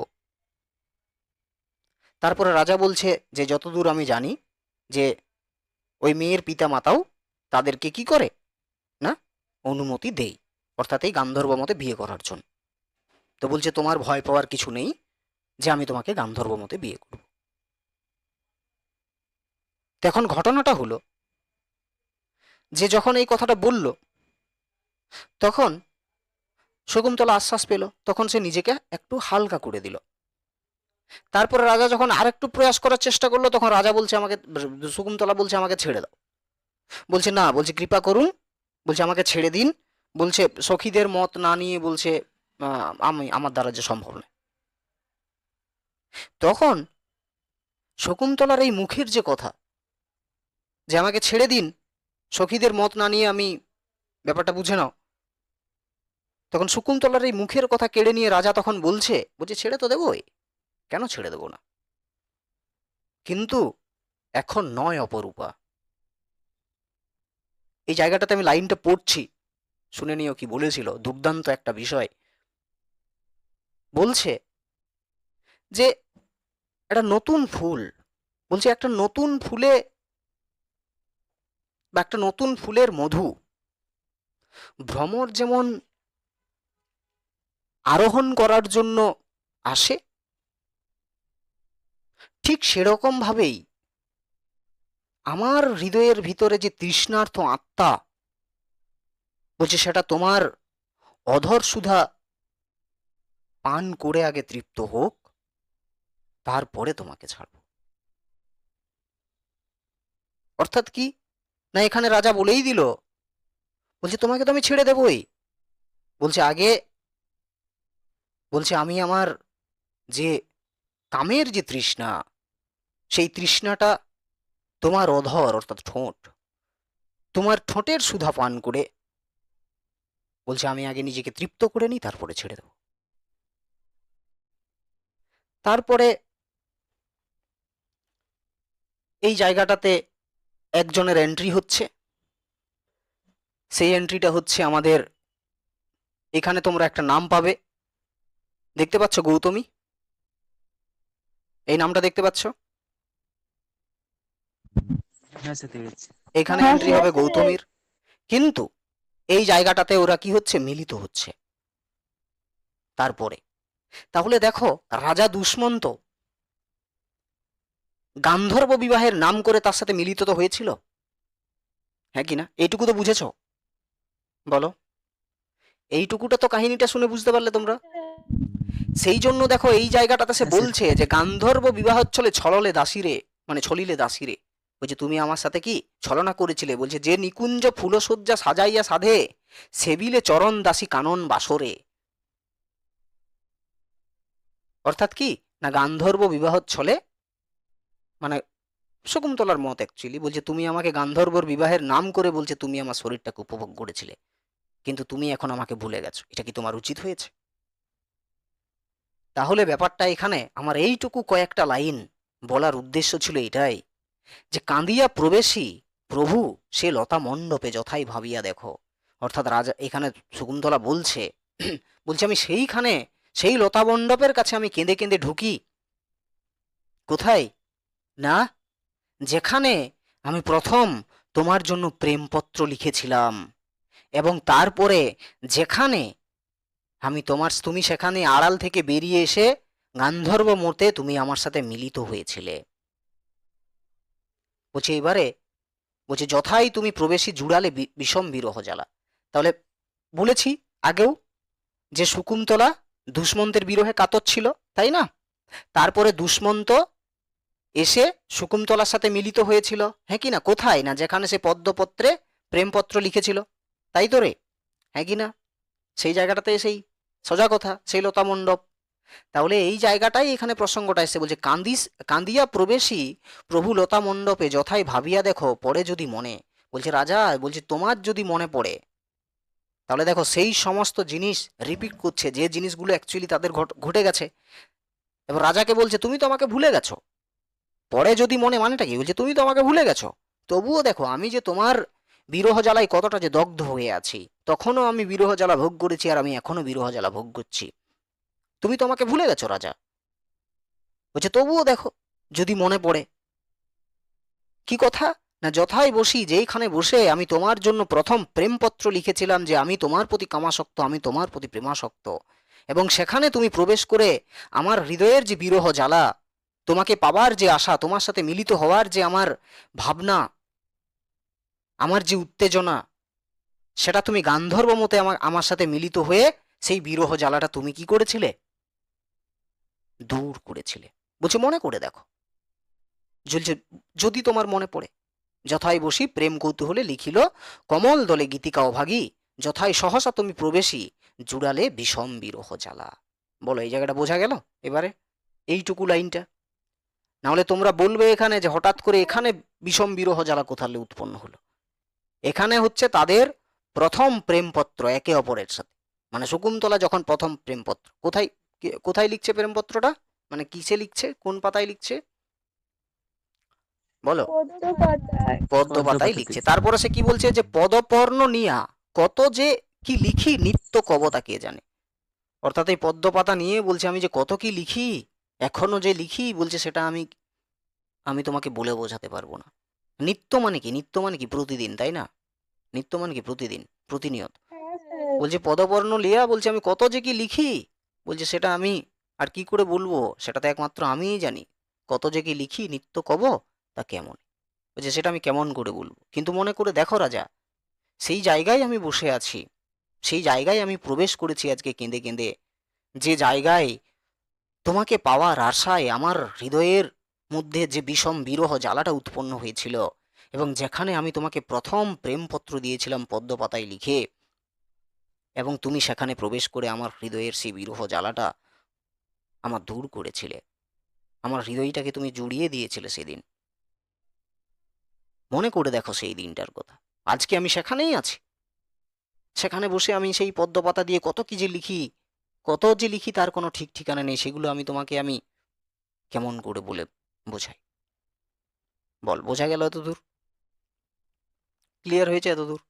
তারপরে রাজা বলছে যে যতদূর আমি জানি যে ওই মেয়ের পিতা মাতাও তাদেরকে কি করে না, অনুমতি দেয়, অর্থাৎ এই গান্ধর্ব মতে বিয়ে করার জন্য। তো বলছে তোমার ভয় পাওয়ার কিছু নেই, যে আমি তোমাকে গান্ধর্ব মতে বিয়ে করব। তো এখন ঘটনাটা হলো যে যখন এই কথাটা বলল তখন শকুন্তলা আশ্বাস পেল, তখন সে নিজেকে একটু হালকা করে দিল। তারপরে রাজা যখন আরেকটু প্রয়াস করার চেষ্টা করলো তখন রাজা বলছে আমাকে, শকুন্তলা বলছে আমাকে ছেড়ে দাও। বলছে না, বলছে কৃপা করুন, বলছে আমাকে ছেড়ে দিন, বলছে সখীদের মত না নিয়ে বলছে আমি আমার দ্বারা যে সম্ভব নয়। তখন শকুন্তলার এই মুখের যে কথা যে আমাকে ছেড়ে দিন, সখীদের মত না নিয়ে আমি ব্যাপারটা বুঝে নাও, তখন শকুন্তলার এই মুখের কথা কেড়ে নিয়ে রাজা তখন বলছে ছেড়ে তো দেবোই, কেন ছেড়ে দেবো না, কিন্তু এখন নয় অপরূপা। এই জায়গাটাতে আমি লাইনটা পড়ছি, শুনে নিও কি বলেছিল, দুর্দান্ত একটা বিষয়। বলছে যে একটা নতুন ফুল, বলছে একটা নতুন ফুলে বা একটা নতুন ফুলের মধু ভ্রমর যেমন আরোহণ করার জন্য আসে, ঠিক সেরকম ভাবেই আমার হৃদয়ের ভিতরে যে তৃষ্ণার্ত আত্মা, বলছে সেটা তোমার অধর সুধা পান করে আগে তৃপ্ত হোক, তারপরে তোমাকে ছাড়ব। অর্থাৎ কি না, এখানে রাজা বলেই দিল, বলছে তোমাকে তো আমি ছেড়ে দেবই, বলছে আগে, বলছে আমি আমার যে কামের যে তৃষ্ণা, সেই তৃষ্ণাটা তোমার অধর অর্থাৎ ঠোঁট, তোমার ঠোঁটের সুধা পান করে, বলছে আমি আগে নিজেকে তৃপ্ত করে নিই, তারপরে ছেড়ে দেব। তারপরে এই জায়গাটাতে একজনের এন্ট্রি হচ্ছে, সেই এন্ট্রিটা হচ্ছে আমাদের, এখানে তোমরা একটা নাম পাবে, দেখতে পাচ্ছ গৌতমী, এই নামটা দেখতে পাচ্ছ, হ্যাঁ স্যার দেখেছি। এখানে হ্যাঁ, এন্ট্রি হবে গৌতমীর। কিন্তু এই জায়গাটাতে ওরা কি হচ্ছে, মিলিত হচ্ছে। তারপরে তাহলে দেখো, রাজা দুষ্মন্ত গান্ধর্ব বিবাহের নাম করে তার সাথে মিলিত তো হয়েছিল, হ্যাঁ কি না, এইটুকু তো বুঝেছো, বলো, এইটুকুটা তো কাহিনীটা শুনে বুঝতে পারলে তোমরা। সেই জন্য দেখো এই জায়গাটাতে সে হ্যাঁ, বলছে যে গান্ধর্ব বিবাহ চলে ছললে দাসীরে, মানে ছলিলে দাসীরে, বলছে তুমি আমার সাথে কি ছলনা করেছিলে, বলছে যে নিকুঞ্জ ফুলসজ্জা সাজাইয়া সাধে, সেবিলে চরণ দাসী কানন বাসরে। অর্থাৎ কি না, গান্ধর্ব বিবাহ ছলে, মানে শকুন্তলার মত অ্যাকচুয়ালি বলছে তুমি আমাকে গান্ধর্বর বিবাহের নাম করে বলছে তুমি আমার শরীরটাকে উপভোগ করেছিলে, কিন্তু তুমি এখন আমাকে ভুলে গেছো, এটা কি তোমার উচিত হয়েছে? তাহলে ব্যাপারটা এখানে আমার এইটুকু কয়েকটা লাইন বলার উদ্দেশ্য ছিল এটাই, যে কাঁদিয়া প্রবেশী প্রভু সে লতা মণ্ডপে যথাই ভাবিয়া দেখো। অর্থাৎ রাজা এখানে শকুন্তলা বলছে বলছে আমি সেইখানে, সেই লতা মণ্ডপের কাছে আমি কেঁদে কেঁদে ঢুকি, কোথায় না, যেখানে আমি প্রথম তোমার জন্য প্রেমপত্র লিখেছিলাম, এবং তারপরে যেখানে তুমি সেখানে আড়াল থেকে বেরিয়ে এসে গান্ধর্ব মতে তুমি আমার সাথে মিলিত হয়েছিলে। বলছে এবারে, বলছে যথাই তুমি প্রবেশী জুড়ালে বিষম বিরহ জ্বালা। তাহলে বলেছি আগেও যে শকুন্তলা দুষ্মন্তের বিরহে কাতর ছিল, তাই না? তারপরে দুষ্মন্ত এসে শকুন্তলার সাথে মিলিত হয়েছিল, হ্যাঁ কি না, কোথায় না, যেখানে সে পদ্মপত্রে প্রেমপত্র লিখেছিল, তাই তো রে, হ্যাঁ কি না, সেই জায়গাটাতে এসেই সোজা কথা, সেই লতা মণ্ডপ। তাহলে এই জায়গাটাই এখানে প্রসঙ্গটা এসে বলছে কান্দিয়া প্রবেশী প্রভু লতা মণ্ডপে যথাই ভাবিয়া দেখো পড়ে যদি মনে। বলছে রাজা, বলছে তোমার যদি মনে পড়ে, তাহলে দেখো সেই সমস্ত জিনিস রিপিট করছে, যে জিনিসগুলো অ্যাকচুয়ালি তাদের ঘটে গেছে। এবার রাজাকে বলছে তুমি তো আমাকে ভুলে গেছো, পরে যদি মনে মানেটা কি, বলছে তুমি তো আমাকে ভুলে গেছো, তবুও দেখো আমি যে তোমার বিরহ জ্বালায় কতটা যে দগ্ধ হয়ে আছি, তখনও আমি বিরহ জ্বালা ভোগ করেছি, আর আমি এখনো বিরহ জ্বালা ভোগ করছি, তুমি তো আমাকে ভুলে গেছো রাজা। বলছে তবুও দেখো যদি মনে পড়ে, কি কথা না, যথাই বসি যেইখানে বসে আমি তোমার জন্য প্রথম প্রেমপত্র লিখেছিলাম, যে আমি তোমার প্রতি কামাসক্ত, আমি তোমার প্রতি প্রেমাসক্ত, এবং সেখানে তুমি প্রবেশ করে আমার হৃদয়ের যে বিরহ জ্বালা তোমাকে পাবার যে আশা, তোমার সাথে মিলিত হওয়ার যে আমার ভাবনা, আমার যে উত্তেজনা, সেটা তুমি গান্ধর্ব মতে আমার সাথে মিলিত হয়ে সেই বিরহ জ্বালাটা তুমি কি করেছিলে? দূর করেছিলে। বলছে মনে করে দেখো। ঝুলছে, যদি তোমার মনে পড়ে। যথাই বসি প্রেম কৌতূহলে লিখিল, কমল দলে গীতিকা অভাগী, যথাই সহসা তুমি প্রবেশী, জুড়ালে বিষম বিরহ জ্বালা। বলো এই জায়গাটা বোঝা গেল এবারে? এইটুকু লাইনটা। নাহলে তোমরা বলবে এখানে যে হঠাৎ করে এখানে বিষম বিরহ জ্বালা কোথালে উৎপন্ন হলো। এখানে হচ্ছে তাদের প্রথম প্রেমপত্র একে অপরের সাথে। মানে শকুন্তলা যখন প্রথম প্রেমপত্র, কোথায় কোথায় লিখছে প্রেমপত্রটা? মানে কিসে লিখছে, কোন পাতায় লিখছে বলো? পদ্ম পাতায়। পদ্ম পাতায় লিখছে। তারপরে সে কি বলছে যে পদপর্ণ নিয়া কত যে কি লিখি নিত্য কবতা কে জানে। অর্থাৎ এই পদ্ম পাতা নিয়ে বলছে আমি যে কত কি লিখি, এখনো যে লিখি, বলছে সেটা আমি আমি তোমাকে বলে বোঝাতে পারবো না। নিত্য মানে কি? নিত্য মানে কি? প্রতিদিন, তাই না? নিত্য মানে কি? প্রতিদিন, প্রতিনিয়ত। হ্যাঁ স্যার। বলছে পদপর্ণ লিয়া, বলছে আমি কত যে কি লিখি, বলছে সেটা আমি আর কি করে বলবো, সেটা তো একমাত্র আমিই জানি। কত যে কি লিখি নিত্য কব তা কেমন, বলছে সেটা আমি কেমন করে বলবো। কিন্তু মনে করে দেখো রাজা, সেই জায়গায় আমি বসে আছি, সেই জায়গায় আমি প্রবেশ করেছি আজকে কেঁদে কেঁদে, যে জায়গায় তোমাকে পাওয়ার আশায় আমার হৃদয়ের মধ্যে যে বিষম বিরহ জ্বালাটা উৎপন্ন হয়েছিল, এবং যেখানে আমি তোমাকে প্রথম প্রেমপত্র দিয়েছিলাম পদ্ম পাতায় লিখে, এবং তুমি সেখানে প্রবেশ করে আমার হৃদয়ের সেই বিরহ জ্বালাটা আমার দূর করেছিলে, আমার হৃদয়টাকে তুমি জুড়িয়ে দিয়েছিলে সেদিন। মনে করে দেখো সেই দিনটার কথা। আজকে আমি সেখানেই আছি, সেখানে বসে আমি সেই পদ্ম পাতা দিয়ে কত কি যে লিখি, কত যে লিখি তার কোনো ঠিক ঠিকানা নেই। সেগুলো আমি তোমাকে আমি কেমন করে বলে বোঝাই? বল, বোঝা গেল এত দূর? ক্লিয়ার হয়েছে এত দূর?